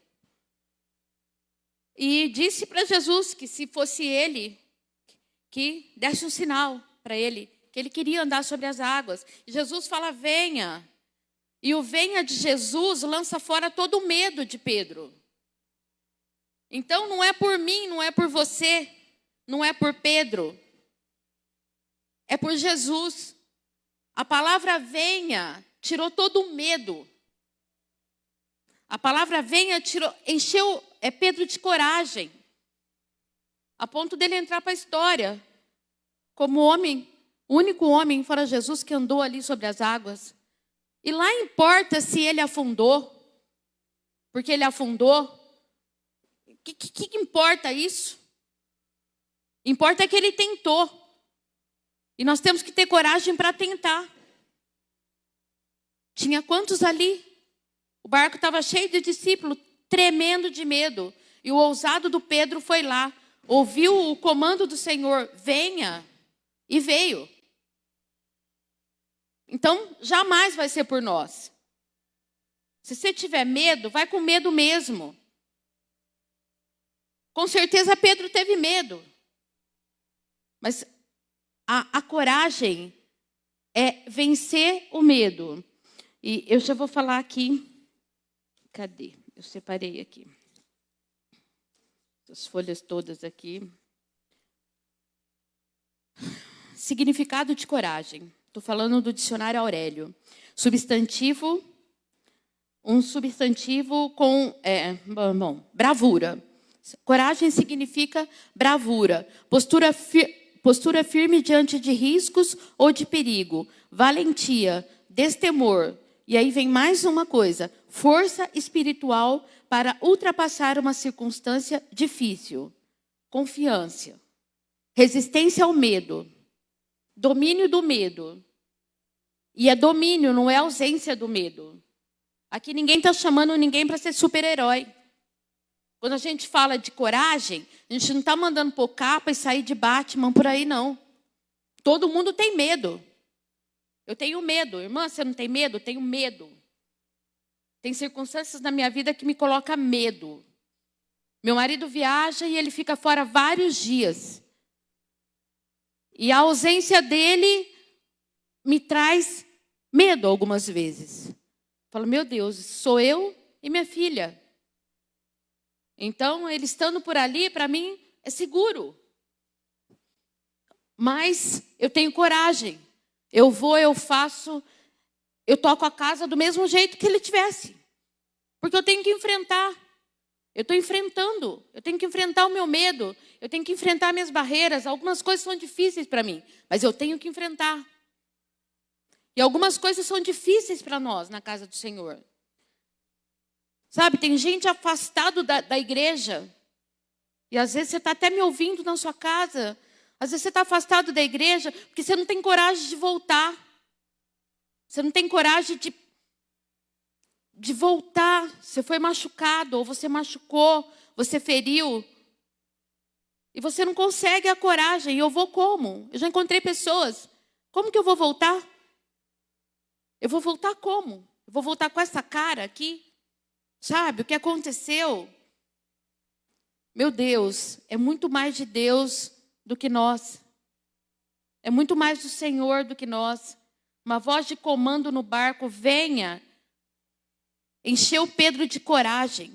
E disse para Jesus que se fosse ele, que desse um sinal para ele, que ele queria andar sobre as águas. E Jesus fala, venha. E o venha de Jesus lança fora todo o medo de Pedro. Então não é por mim, não é por você, não é por Pedro. É por Jesus. A palavra venha tirou todo o medo. A palavra venha encheu Pedro de coragem. A ponto dele entrar para a história. Como homem, o único homem fora Jesus que andou ali sobre as águas. E lá importa se ele afundou, porque ele afundou. O que importa isso? Importa que ele tentou. E nós temos que ter coragem para tentar. Tinha quantos ali? O barco estava cheio de discípulos, tremendo de medo. E o ousado do Pedro foi lá, ouviu o comando do Senhor, venha, e veio. Então, jamais vai ser por nós. Se você tiver medo, vai com medo mesmo. Com certeza Pedro teve medo. Mas a coragem é vencer o medo. E eu já vou falar aqui. Cadê? Eu separei aqui. As folhas todas aqui. Significado de coragem. Estou falando do dicionário Aurélio. Substantivo, um substantivo com bravura. Coragem significa bravura, postura firme diante de riscos ou de perigo, valentia, destemor. E aí vem mais uma coisa, força espiritual para ultrapassar uma circunstância difícil, confiança, resistência ao medo. Domínio do medo. E é domínio, não é ausência do medo. Aqui ninguém está chamando ninguém para ser super-herói. Quando a gente fala de coragem, a gente não está mandando pôr capa e sair de Batman por aí, não. Todo mundo tem medo. Eu tenho medo. Irmã, você não tem medo? Eu tenho medo. Tem circunstâncias na minha vida que me colocam medo. Meu marido viaja e ele fica fora vários dias. E a ausência dele me traz medo algumas vezes. Eu falo, meu Deus, sou eu e minha filha. Então, ele estando por ali, para mim, é seguro. Mas eu tenho coragem. Eu vou, eu faço, eu toco a casa do mesmo jeito que ele tivesse. Porque eu tenho que enfrentar. Eu estou enfrentando. Eu tenho que enfrentar o meu medo. Eu tenho que enfrentar minhas barreiras. Algumas coisas são difíceis para mim, mas eu tenho que enfrentar. E algumas coisas são difíceis para nós na casa do Senhor. Sabe, tem gente afastado da igreja. E às vezes você está até me ouvindo na sua casa. Às vezes você está afastado da igreja porque você não tem coragem de voltar. Você não tem coragem de voltar. Você foi machucado, ou você machucou, você feriu. E você não consegue a coragem. E eu vou como? Eu já encontrei pessoas. Como que eu vou voltar? Eu vou voltar como? Eu vou voltar com essa cara aqui? Sabe, o que aconteceu? Meu Deus, é muito mais de Deus do que nós. É muito mais do Senhor do que nós. Uma voz de comando no barco, venha. Encheu Pedro de coragem.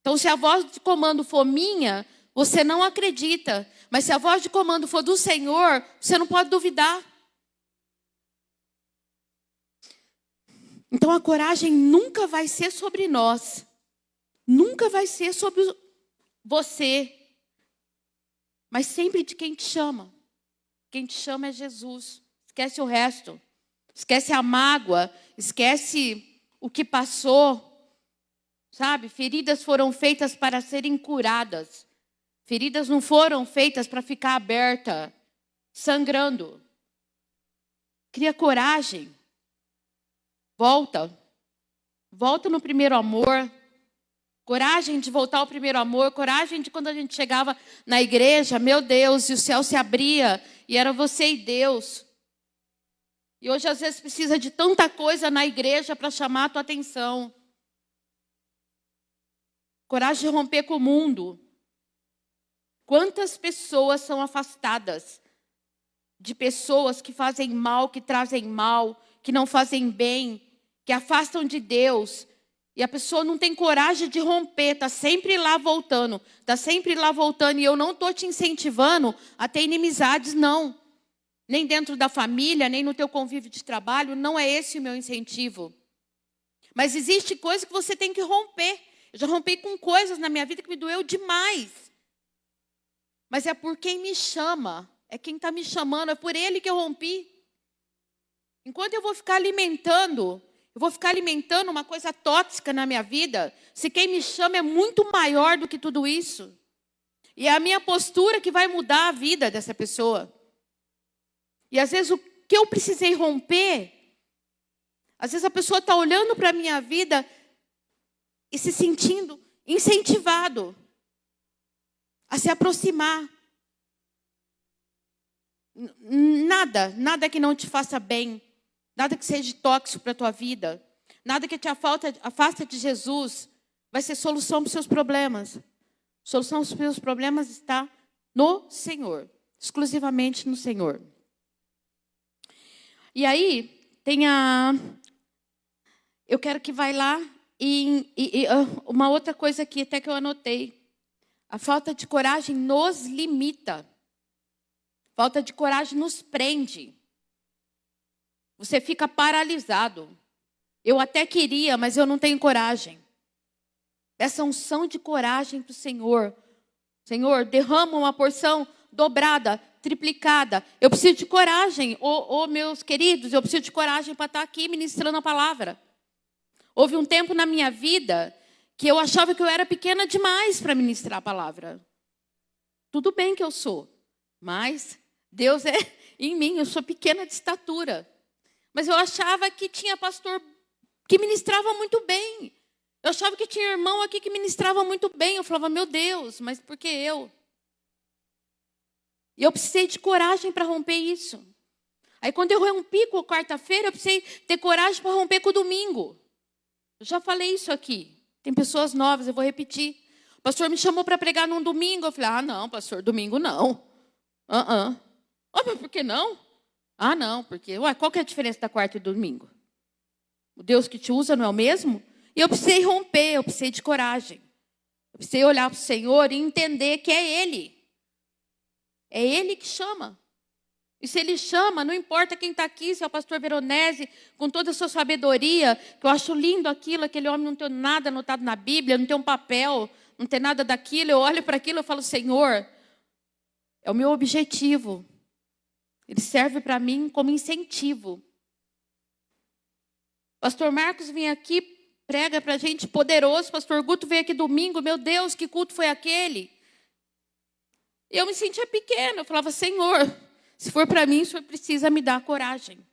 Então, se a voz de comando for minha, você não acredita. Mas se a voz de comando for do Senhor, você não pode duvidar. Então, a coragem nunca vai ser sobre nós. Nunca vai ser sobre você. Mas sempre de quem te chama. Quem te chama é Jesus. Esquece o resto. Esquece a mágoa. Esquece o que passou. Sabe? Feridas foram feitas para serem curadas. Feridas não foram feitas para ficar aberta, sangrando. Cria coragem. Volta. Volta no primeiro amor. Coragem de voltar ao primeiro amor. Coragem de quando a gente chegava na igreja, meu Deus, e o céu se abria. E era você e Deus. E hoje às vezes precisa de tanta coisa na igreja para chamar a tua atenção. Coragem de romper com o mundo. Quantas pessoas são afastadas de pessoas que fazem mal, que trazem mal, que não fazem bem, que afastam de Deus. E a pessoa não tem coragem de romper, está sempre lá voltando. Está sempre lá voltando. E eu não estou te incentivando a ter inimizades, não. Nem dentro da família, nem no teu convívio de trabalho. Não é esse o meu incentivo. Mas existe coisa que você tem que romper. Eu já rompi com coisas na minha vida que me doeu demais. Mas é por quem me chama. É quem está me chamando. É por ele que eu rompi. Enquanto eu vou ficar alimentando uma coisa tóxica na minha vida, se quem me chama é muito maior do que tudo isso. E é a minha postura que vai mudar a vida dessa pessoa. E às vezes o que eu precisei romper, às vezes a pessoa está olhando para a minha vida e se sentindo incentivado a se aproximar. Nada que não te faça bem. Nada que seja tóxico para a tua vida. Nada que te afaste de Jesus vai ser solução para os seus problemas. A solução para os seus problemas está no Senhor. Exclusivamente no Senhor. E aí, eu quero que vai lá e uma outra coisa aqui até que eu anotei. A falta de coragem nos limita. Falta de coragem nos prende. Você fica paralisado. Eu até queria, mas eu não tenho coragem. Essa unção de coragem para o Senhor. Senhor, derrama uma porção dobrada, triplicada. Eu preciso de coragem. Meus queridos, eu preciso de coragem para estar aqui ministrando a palavra. Houve um tempo na minha vida que eu achava que eu era pequena demais para ministrar a palavra. Tudo bem que eu sou, mas Deus é em mim, eu sou pequena de estatura. Mas eu achava que tinha pastor que ministrava muito bem. Eu achava que tinha irmão aqui que ministrava muito bem. Eu falava, meu Deus, mas por que eu? E eu precisei de coragem para romper isso. Aí quando eu rompi com a quarta-feira, eu precisei ter coragem para romper com o domingo. Eu já falei isso aqui. Tem pessoas novas, eu vou repetir. O pastor me chamou para pregar num domingo. Eu falei, não, pastor, domingo não. Mas por que não? Não, porque... qual que é a diferença da quarta e do domingo? O Deus que te usa não é o mesmo? E eu precisei romper, eu precisei de coragem. Eu precisei olhar para o Senhor e entender que é Ele. É Ele que chama. E se Ele chama, não importa quem está aqui, se é o pastor Veronese, com toda a sua sabedoria, que eu acho lindo aquilo, aquele homem não tem nada anotado na Bíblia, não tem um papel, não tem nada daquilo. Eu olho para aquilo e falo, Senhor, é o meu objetivo. Ele serve para mim como incentivo. Pastor Marcos vem aqui, prega para a gente poderoso. Pastor Guto veio aqui domingo. Meu Deus, que culto foi aquele? Eu me sentia pequena. Eu falava, Senhor, se for para mim, o Senhor precisa me dar coragem.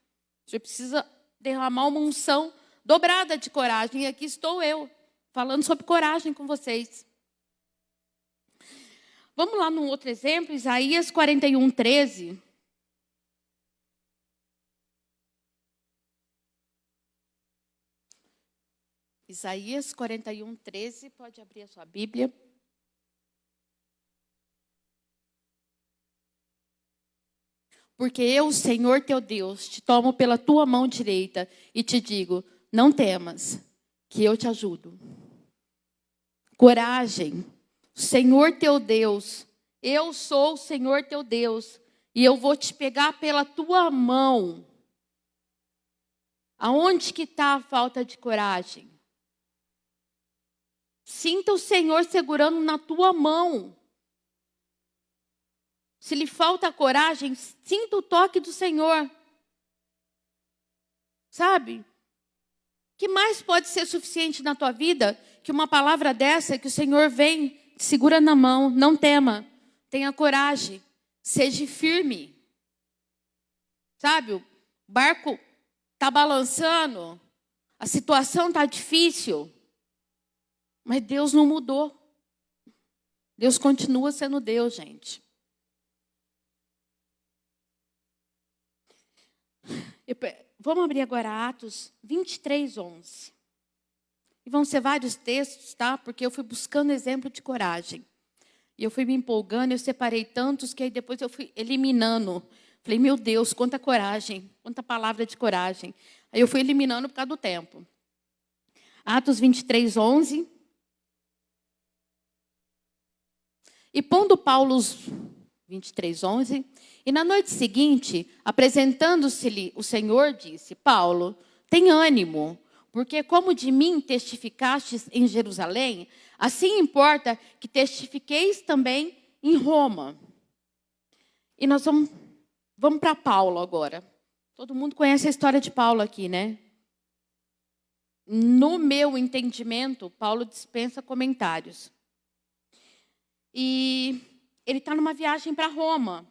O Senhor precisa derramar uma unção dobrada de coragem. E aqui estou eu, falando sobre coragem com vocês. Vamos lá num outro exemplo, Isaías 41:13. Isaías 41:13, pode abrir a sua Bíblia. Porque eu, Senhor teu Deus, te tomo pela tua mão direita e te digo, não temas, que eu te ajudo. Coragem, Senhor teu Deus, eu sou o Senhor teu Deus, e eu vou te pegar pela tua mão. Aonde que está a falta de coragem? Sinta o Senhor segurando na tua mão. Se lhe falta coragem, sinta o toque do Senhor. Sabe? O que mais pode ser suficiente na tua vida que uma palavra dessa, que o Senhor vem, te segura na mão, não tema, tenha coragem, seja firme. Sabe? O barco está balançando, a situação está difícil. Mas Deus não mudou. Deus continua sendo Deus, gente. Vamos abrir agora Atos 23:11. E vão ser vários textos, tá? Porque eu fui buscando exemplo de coragem. E eu fui me empolgando, eu separei tantos que aí depois eu fui eliminando. Falei, meu Deus, quanta coragem, quanta palavra de coragem. Aí eu fui eliminando por causa do tempo. Atos 23:11. E pondo Paulo, 23:11, e na noite seguinte, apresentando-se-lhe o Senhor, disse, Paulo, tem ânimo, porque como de mim testificastes em Jerusalém, assim importa que testifiqueis também em Roma. E nós vamos para Paulo agora. Todo mundo conhece a história de Paulo aqui, né? No meu entendimento, Paulo dispensa comentários. E ele está numa viagem para Roma.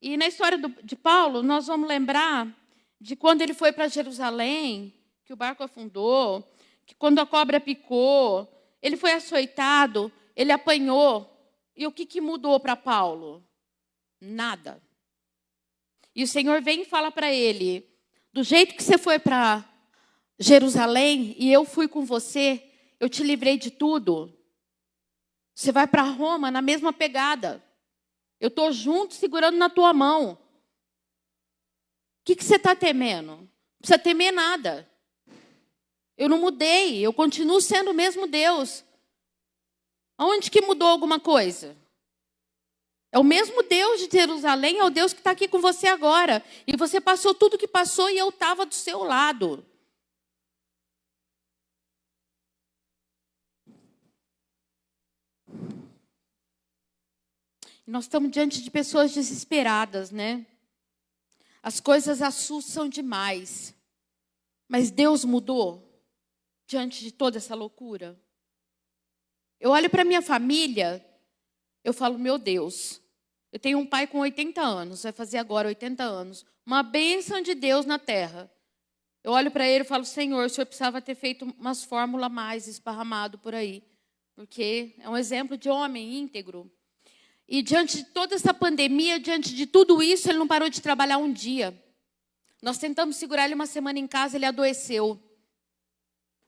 E na história de Paulo, nós vamos lembrar de quando ele foi para Jerusalém, que o barco afundou, que quando a cobra picou, ele foi açoitado, ele apanhou. E o que mudou para Paulo? Nada. E o Senhor vem e fala para ele, do jeito que você foi para Jerusalém e eu fui com você, eu te livrei de tudo. Você vai para Roma na mesma pegada. Eu estou junto, segurando na tua mão. O que você está temendo? Não precisa temer nada. Eu não mudei, eu continuo sendo o mesmo Deus. Aonde que mudou alguma coisa? É o mesmo Deus de Jerusalém, é o Deus que está aqui com você agora. E você passou tudo o que passou e eu estava do seu lado. Nós estamos diante de pessoas desesperadas, né? As coisas assustam demais. Mas Deus mudou diante de toda essa loucura. Eu olho para minha família, eu falo, meu Deus, eu tenho um pai com 80 anos, vai fazer agora 80 anos. Uma bênção de Deus na terra. Eu olho para ele e falo, Senhor, o Senhor precisava ter feito umas fórmulas mais esparramado por aí. Porque é um exemplo de homem íntegro. E diante de toda essa pandemia, diante de tudo isso, ele não parou de trabalhar um dia. Nós tentamos segurar ele uma semana em casa, ele adoeceu.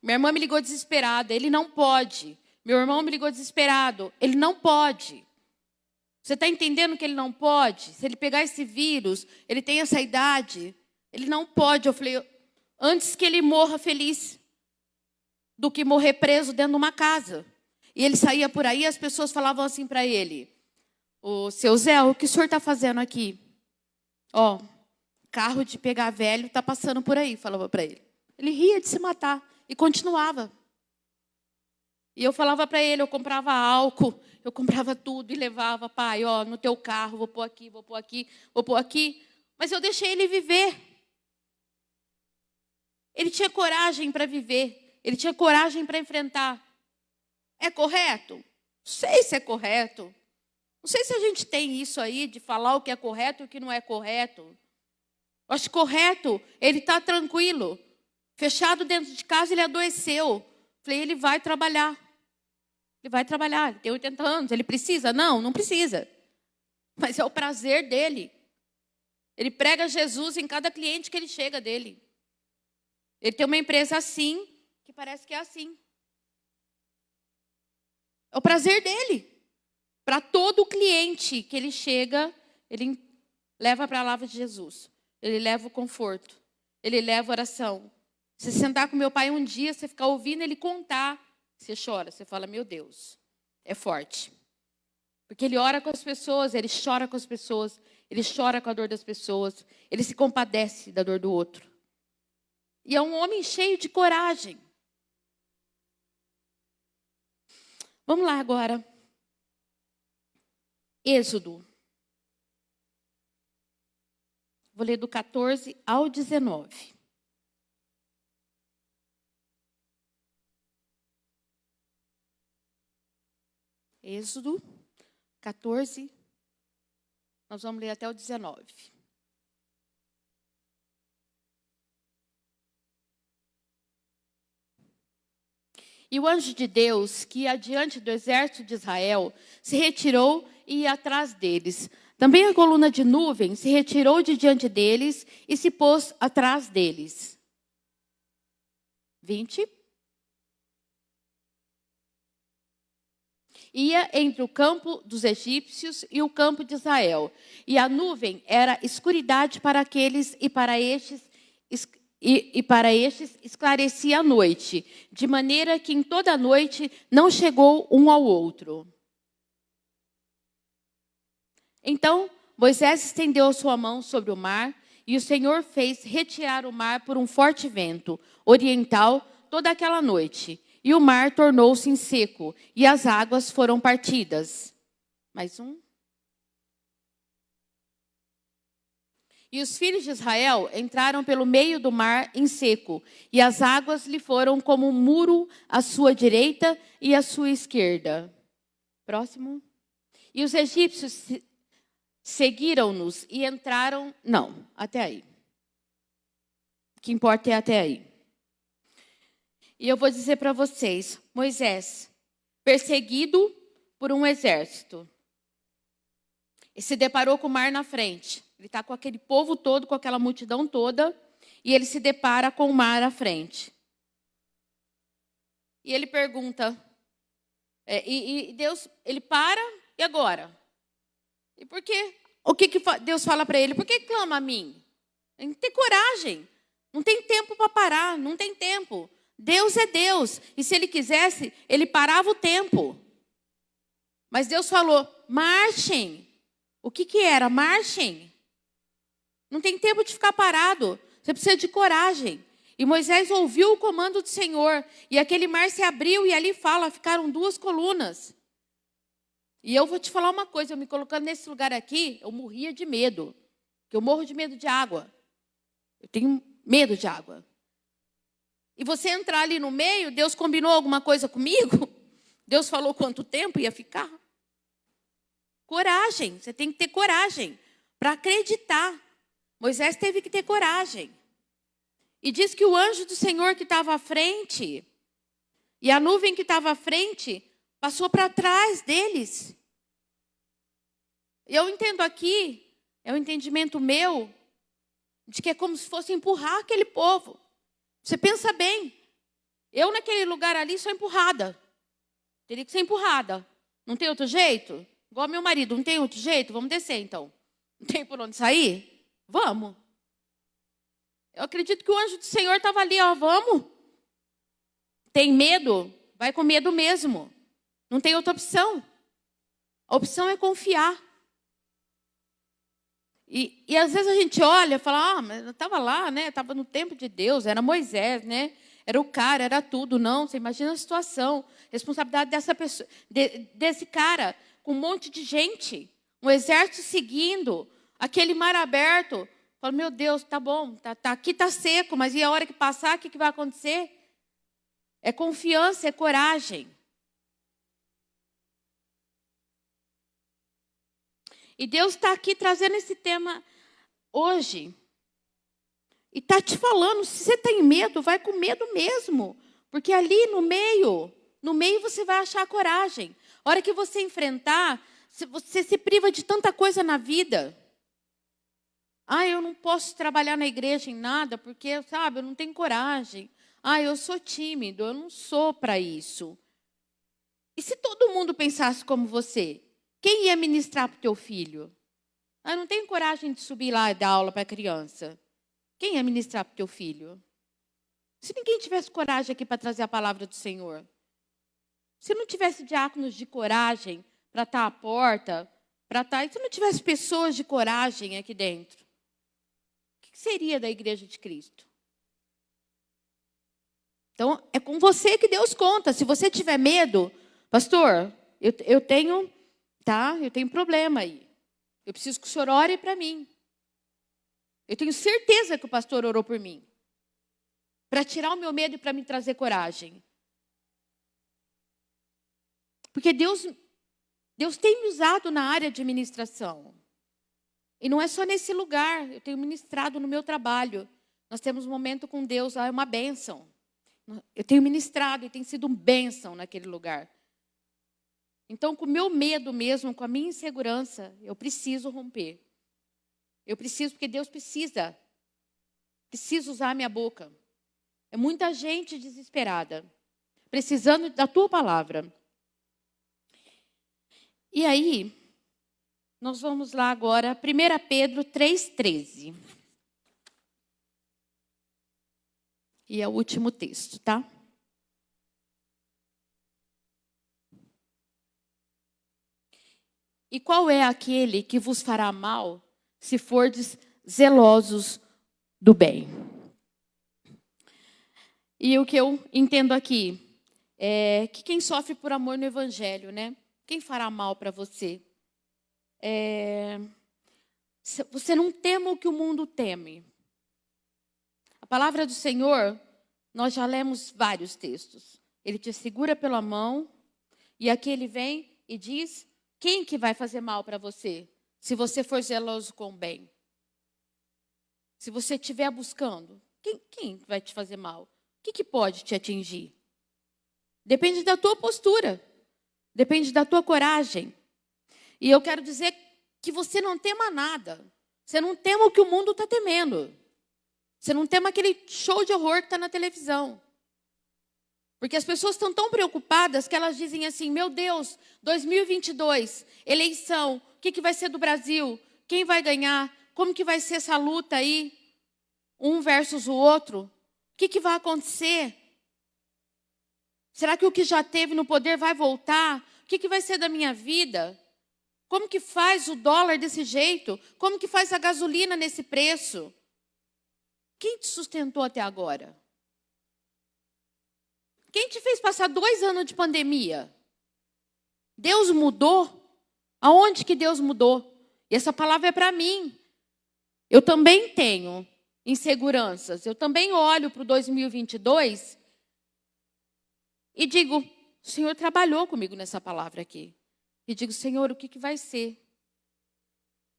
Minha irmã me ligou desesperada, ele não pode. Meu irmão me ligou desesperado, ele não pode. Você está entendendo que ele não pode? Se ele pegar esse vírus, ele tem essa idade, ele não pode. Eu falei, antes que ele morra feliz do que morrer preso dentro de uma casa. E ele saía por aí, as pessoas falavam assim para ele, ô, seu Zé, o que o senhor está fazendo aqui? Ó, carro de pegar velho está passando por aí, falava para ele. Ele ria de se matar e continuava. E eu falava para ele, eu comprava álcool, eu comprava tudo e levava, pai, ó, no teu carro, vou pôr aqui, vou pôr aqui, vou pôr aqui. Mas eu deixei ele viver. Ele tinha coragem para viver, ele tinha coragem para enfrentar. É correto? Não sei se é correto. Não sei se a gente tem isso aí de falar o que é correto e o que não é correto. Eu acho correto, ele está tranquilo. Fechado dentro de casa, ele adoeceu. Falei, ele vai trabalhar. Ele vai trabalhar, ele tem 80 anos, ele precisa? Não, não precisa. Mas é o prazer dele. Ele prega Jesus em cada cliente que ele chega dele. Ele tem uma empresa assim, que parece que é assim. É o prazer dele. Para todo cliente que ele chega, ele leva a palavra de Jesus. Ele leva o conforto. Ele leva a oração. Você sentar com meu pai um dia, você ficar ouvindo ele contar, você chora. Você fala, meu Deus, é forte. Porque ele ora com as pessoas, ele chora com as pessoas, ele chora com a dor das pessoas, ele se compadece da dor do outro. E é um homem cheio de coragem. Vamos lá agora. Êxodo. Vou ler do 14 ao 19. Êxodo 14, nós vamos ler até o 19. E o anjo de Deus, que ia adiante do exército de Israel, se retirou e ia atrás deles. Também a coluna de nuvem se retirou de diante deles e se pôs atrás deles. 20. Ia entre o campo dos egípcios e o campo de Israel. E a nuvem era escuridade para aqueles e para estes esclarecia a noite, de maneira que em toda a noite não chegou um ao outro. Então Moisés estendeu a sua mão sobre o mar, e o Senhor fez retirar o mar por um forte vento oriental toda aquela noite. E o mar tornou-se em seco, e as águas foram partidas. Mais um. E os filhos de Israel entraram pelo meio do mar em seco, e as águas lhe foram como um muro à sua direita e à sua esquerda. Próximo. E os egípcios seguiram-nos e entraram... Não, até aí. O que importa é até aí. E eu vou dizer para vocês, Moisés, perseguido por um exército, e se deparou com o mar na frente. Ele está com aquele povo todo, com aquela multidão toda, e ele se depara com o mar à frente. E ele pergunta, e Deus, ele para, e agora? E por quê? O que Deus fala para ele? Por que clama a mim? Tem que ter coragem. Não tem tempo para parar, não tem tempo. Deus é Deus. E se ele quisesse, ele parava o tempo. Mas Deus falou, marchem. O que era? Marchem. Não tem tempo de ficar parado. Você precisa de coragem. E Moisés ouviu o comando do Senhor. E aquele mar se abriu e ali ficaram 2 colunas. E eu vou te falar uma coisa, eu me colocando nesse lugar aqui, eu morria de medo. Porque eu morro de medo de água. Eu tenho medo de água. E você entrar ali no meio, Deus combinou alguma coisa comigo? Deus falou quanto tempo ia ficar? Coragem, você tem que ter coragem para acreditar. Moisés teve que ter coragem. E diz que o anjo do Senhor que estava à frente, e a nuvem que estava à frente, passou para trás deles. Eu entendo aqui, é um entendimento meu, de que é como se fosse empurrar aquele povo. Você pensa bem, eu naquele lugar ali sou empurrada. Teria que ser empurrada. Não tem outro jeito? Igual meu marido, não tem outro jeito? Vamos descer então. Não tem por onde sair? Vamos. Eu acredito que o anjo do Senhor estava ali, ó, vamos. Tem medo? Vai com medo mesmo. Não tem outra opção. A opção é confiar. E às vezes a gente olha e fala, mas eu estava lá, né? Estava no tempo de Deus, era Moisés, né? Era o cara, era tudo. Não, você imagina a situação. Responsabilidade dessa pessoa, desse cara, com um monte de gente. Um exército seguindo, aquele mar aberto. Fala, meu Deus, tá bom, aqui tá seco, mas e a hora que passar, o que vai acontecer? É confiança, é coragem. E Deus está aqui trazendo esse tema hoje. E está te falando, se você tem medo, vai com medo mesmo. Porque ali no meio você vai achar coragem. A hora que você enfrentar, você se priva de tanta coisa na vida. Eu não posso trabalhar na igreja em nada, porque, sabe, eu não tenho coragem. Eu sou tímido, eu não sou para isso. E se todo mundo pensasse como você? Quem ia ministrar para o teu filho? Eu não tenho coragem de subir lá e dar aula para a criança. Quem ia ministrar para o teu filho? Se ninguém tivesse coragem aqui para trazer a palavra do Senhor. Se não tivesse diáconos de coragem para estar à porta, e se não tivesse pessoas de coragem aqui dentro, o que seria da igreja de Cristo? Então, é com você que Deus conta. Se você tiver medo, pastor, eu tenho problema aí. Eu preciso que o senhor ore para mim. Eu tenho certeza que o pastor orou por mim. Para tirar o meu medo e para me trazer coragem. Porque Deus tem me usado na área de ministração. E não é só nesse lugar. Eu tenho ministrado no meu trabalho. Nós temos um momento com Deus, é uma bênção. Eu tenho ministrado e tem sido uma bênção naquele lugar. Então, com o meu medo mesmo, com a minha insegurança, eu preciso romper. Eu preciso, porque Deus precisa usar a minha boca. É muita gente desesperada, precisando da tua palavra. E aí, nós vamos lá agora, 1 Pedro 3,13. E é o último texto, tá? E qual é aquele que vos fará mal, se fordes zelosos do bem? E o que eu entendo aqui é que quem sofre por amor no evangelho, né? Quem fará mal para você? Você não tema o que o mundo teme. A palavra do Senhor, nós já lemos vários textos. Ele te segura pela mão e aqui ele vem e diz: quem que vai fazer mal para você? Se você for zeloso com o bem. Se você estiver buscando, quem vai te fazer mal? O que pode te atingir? Depende da tua postura. Depende da tua coragem. E eu quero dizer que você não tema nada. Você não tema o que o mundo está temendo. Você não tema aquele show de horror que está na televisão. Porque as pessoas estão tão preocupadas que elas dizem assim: meu Deus, 2022, eleição, o que vai ser do Brasil? Quem vai ganhar? Como que vai ser essa luta aí? Um versus o outro? O que vai acontecer? Será que o que já teve no poder vai voltar? O que vai ser da minha vida? Como que faz o dólar desse jeito? Como que faz a gasolina nesse preço? Quem te sustentou até agora? Quem te fez passar 2 anos de pandemia? Deus mudou? Aonde que Deus mudou? E essa palavra é para mim. Eu também tenho inseguranças. Eu também olho para o 2022 e digo: o Senhor trabalhou comigo nessa palavra aqui. E digo: Senhor, o que vai ser?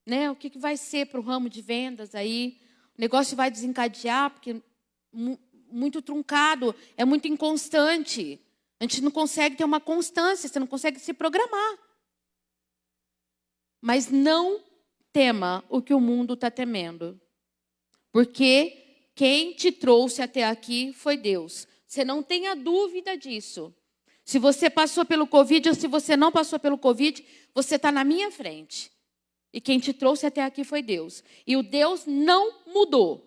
Né? O que vai ser para o ramo de vendas aí? O negócio vai desencadear, porque muito truncado, é muito inconstante. A gente não consegue ter uma constância, você não consegue se programar. Mas não tema o que o mundo está temendo. Porque quem te trouxe até aqui foi Deus. Você não tenha dúvida disso. Se você passou pelo Covid ou se você não passou pelo Covid, você está na minha frente. E quem te trouxe até aqui foi Deus. E o Deus não mudou.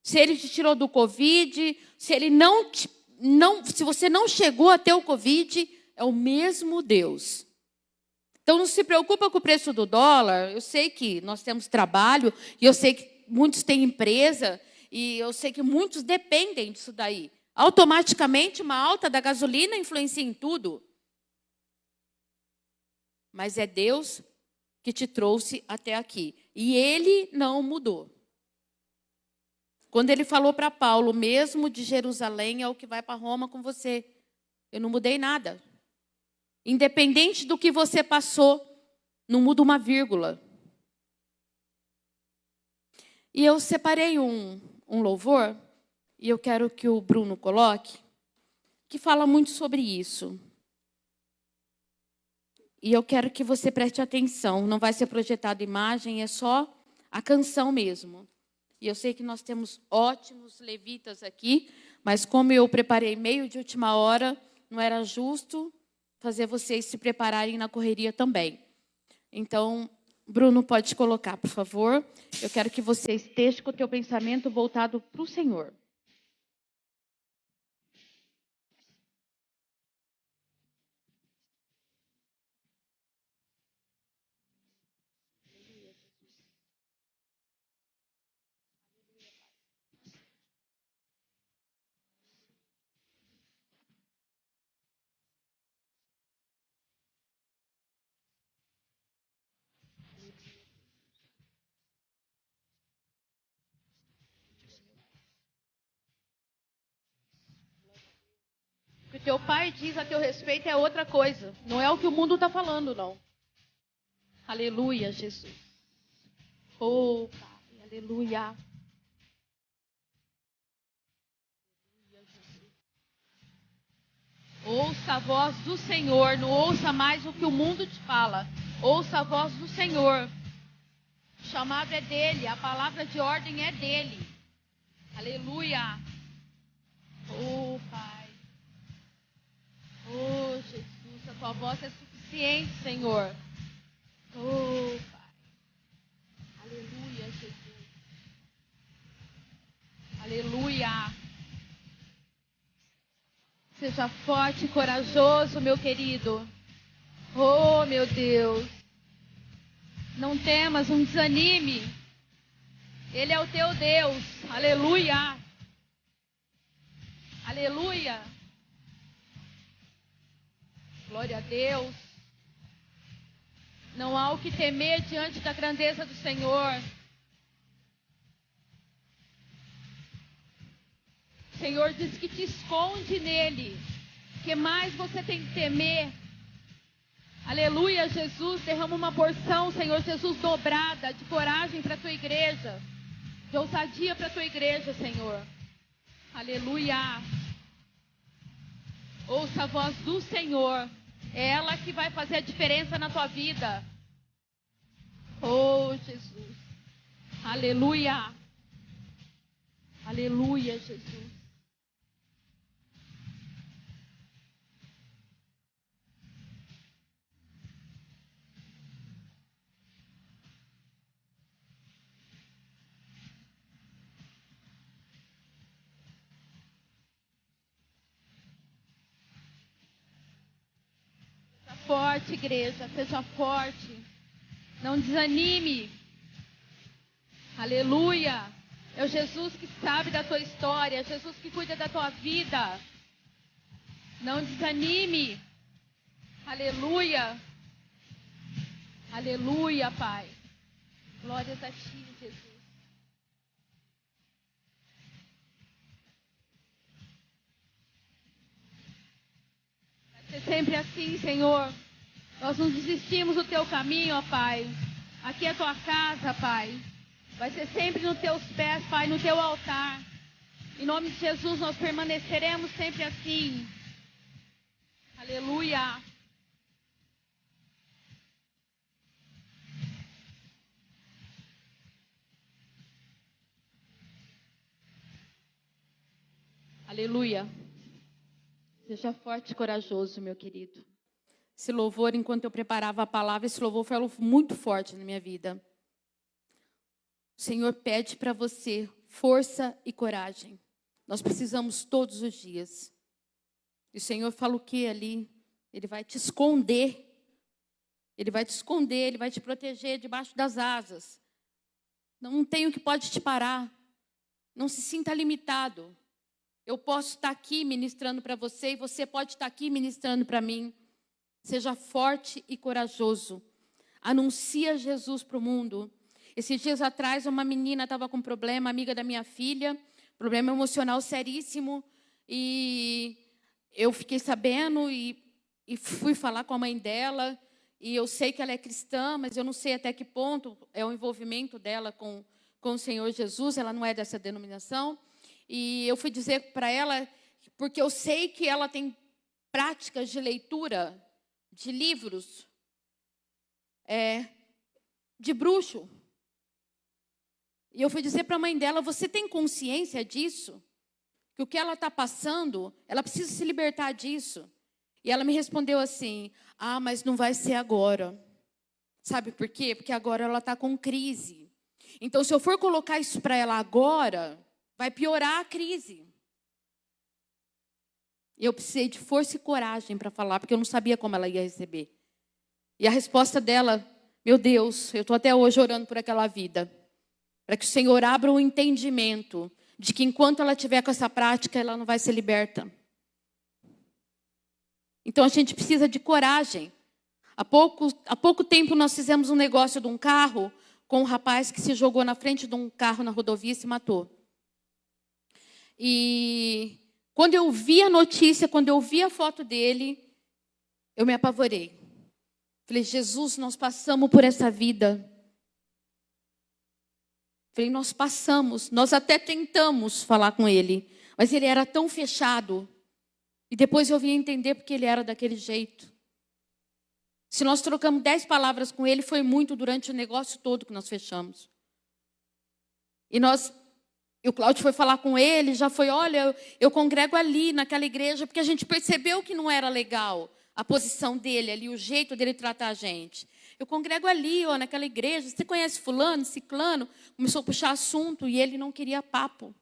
Se Ele te tirou do Covid, se você não chegou até o Covid, é o mesmo Deus. Então não se preocupa com o preço do dólar. Eu sei que nós temos trabalho, e eu sei que muitos têm empresa, e eu sei que muitos dependem disso daí. Automaticamente, uma alta da gasolina influencia em tudo. Mas é Deus que te trouxe até aqui. E Ele não mudou. Quando Ele falou para Paulo, mesmo de Jerusalém é o que vai para Roma com você. Eu não mudei nada. Independente do que você passou, não muda uma vírgula. E eu separei um louvor, e eu quero que o Bruno coloque, que fala muito sobre isso. E eu quero que você preste atenção. Não vai ser projetada imagem, é só a canção mesmo. E eu sei que nós temos ótimos levitas aqui, mas como eu preparei meio de última hora, não era justo fazer vocês se prepararem na correria também. Então, Bruno, pode colocar, por favor. Eu quero que você esteja com o teu pensamento voltado para o Senhor. O que teu pai diz a teu respeito é outra coisa. Não é o que o mundo está falando, não. Aleluia, Jesus. Oh, Pai, aleluia. Ouça a voz do Senhor, não ouça mais o que o mundo te fala. Ouça a voz do Senhor. O chamado é dele, a palavra de ordem é dele. Aleluia. Oh, Pai. Oh, Jesus, a tua voz é suficiente, Senhor. Oh, Pai. Aleluia, Jesus. Aleluia. Seja forte e corajoso, meu querido. Oh, meu Deus. Não temas, não desanime. Ele é o teu Deus. Aleluia. Aleluia. Glória a Deus. Não há o que temer diante da grandeza do Senhor. O Senhor diz que te esconde nele. O que mais você tem que temer? Aleluia, Jesus. Derrama uma porção, Senhor Jesus, dobrada de coragem para a tua igreja. De ousadia para a tua igreja, Senhor. Aleluia. Ouça a voz do Senhor. É ela que vai fazer a diferença na tua vida. Oh, Jesus. Aleluia. Aleluia, Jesus. Forte, igreja, seja forte. Não desanime. Aleluia. É o Jesus que sabe da tua história, é Jesus que cuida da tua vida. Não desanime. Aleluia. Aleluia, Pai. Glórias a ti, Jesus. Vai ser sempre assim, Senhor. Nós não desistimos do teu caminho, ó Pai. Aqui é a tua casa, Pai. Vai ser sempre nos teus pés, Pai, no teu altar. Em nome de Jesus, nós permaneceremos sempre assim. Aleluia. Aleluia. Seja forte e corajoso, meu querido. Esse louvor, enquanto eu preparava a palavra, esse louvor foi muito forte na minha vida. O Senhor pede para você força e coragem. Nós precisamos todos os dias. E o Senhor fala o que ali? Ele vai te esconder. Ele vai te esconder, Ele vai te proteger debaixo das asas. Não tem o que pode te parar. Não se sinta limitado. Eu posso estar aqui ministrando para você e você pode estar aqui ministrando para mim. Seja forte e corajoso. Anuncia Jesus para o mundo. Esses dias atrás, uma menina estava com problema, amiga da minha filha, problema emocional seríssimo. E eu fiquei sabendo e fui falar com a mãe dela. E eu sei que ela é cristã, mas eu não sei até que ponto é o envolvimento dela com o Senhor Jesus. Ela não é dessa denominação. E eu fui dizer para ela, porque eu sei que ela tem práticas de leitura de livros de bruxo. E eu fui dizer para a mãe dela, você tem consciência disso? Que o que ela está passando, ela precisa se libertar disso. E ela me respondeu assim, mas não vai ser agora. Sabe por quê? Porque agora ela está com crise. Então, se eu for colocar isso para ela agora, vai piorar a crise. E eu precisei de força e coragem para falar, porque eu não sabia como ela ia receber. E a resposta dela, meu Deus, eu estou até hoje orando por aquela vida. Para que o Senhor abra o entendimento de que enquanto ela estiver com essa prática, ela não vai ser liberta. Então a gente precisa de coragem. Há pouco tempo nós fizemos um negócio de um carro com um rapaz que se jogou na frente de um carro na rodovia e se matou. E quando eu vi a notícia, quando eu vi a foto dele, eu me apavorei. Falei, Jesus, nós passamos por essa vida. Falei, nós passamos, nós até tentamos falar com ele, mas ele era tão fechado. E depois eu vim entender porque ele era daquele jeito. Se nós trocamos 10 palavras com ele, foi muito durante o negócio todo que nós fechamos. E o Cláudio foi falar com ele, já foi, olha, eu congrego ali naquela igreja, porque a gente percebeu que não era legal a posição dele ali, o jeito dele tratar a gente. Eu congrego ali, naquela igreja, você conhece fulano, ciclano? Começou a puxar assunto e ele não queria papo.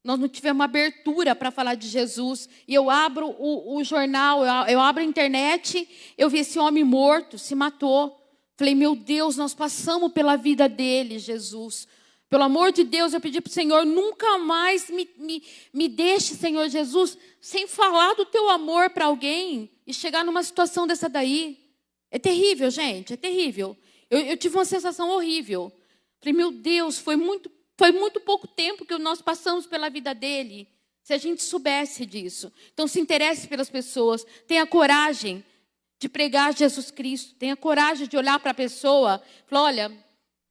Nós não tivemos abertura para falar de Jesus. E eu abro o jornal, eu abro a internet, eu vi esse homem morto, se matou. Falei, meu Deus, nós passamos pela vida dele, Jesus. Pelo amor de Deus, eu pedi para o Senhor, nunca mais me deixe, Senhor Jesus, sem falar do teu amor para alguém e chegar numa situação dessa daí. É terrível, gente, é terrível. Eu tive uma sensação horrível. Falei, meu Deus, foi muito pouco tempo que nós passamos pela vida dele. Se a gente soubesse disso. Então, se interesse pelas pessoas. Tenha coragem de pregar Jesus Cristo. Tenha coragem de olhar para a pessoa. Falar, olha,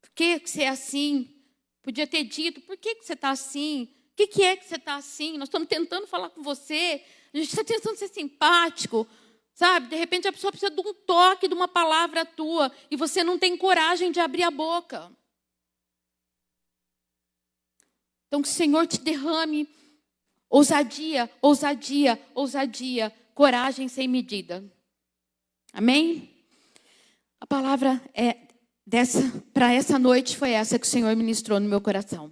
por que você é assim? Podia ter dito, por que você está assim? O que é que você está assim? Nós estamos tentando falar com você. A gente está tentando ser simpático. Sabe? De repente, a pessoa precisa de um toque, de uma palavra tua. E você não tem coragem de abrir a boca. Então, que o Senhor te derrame ousadia, ousadia, ousadia, coragem sem medida. Amém? A palavra para essa noite foi essa que o Senhor ministrou no meu coração.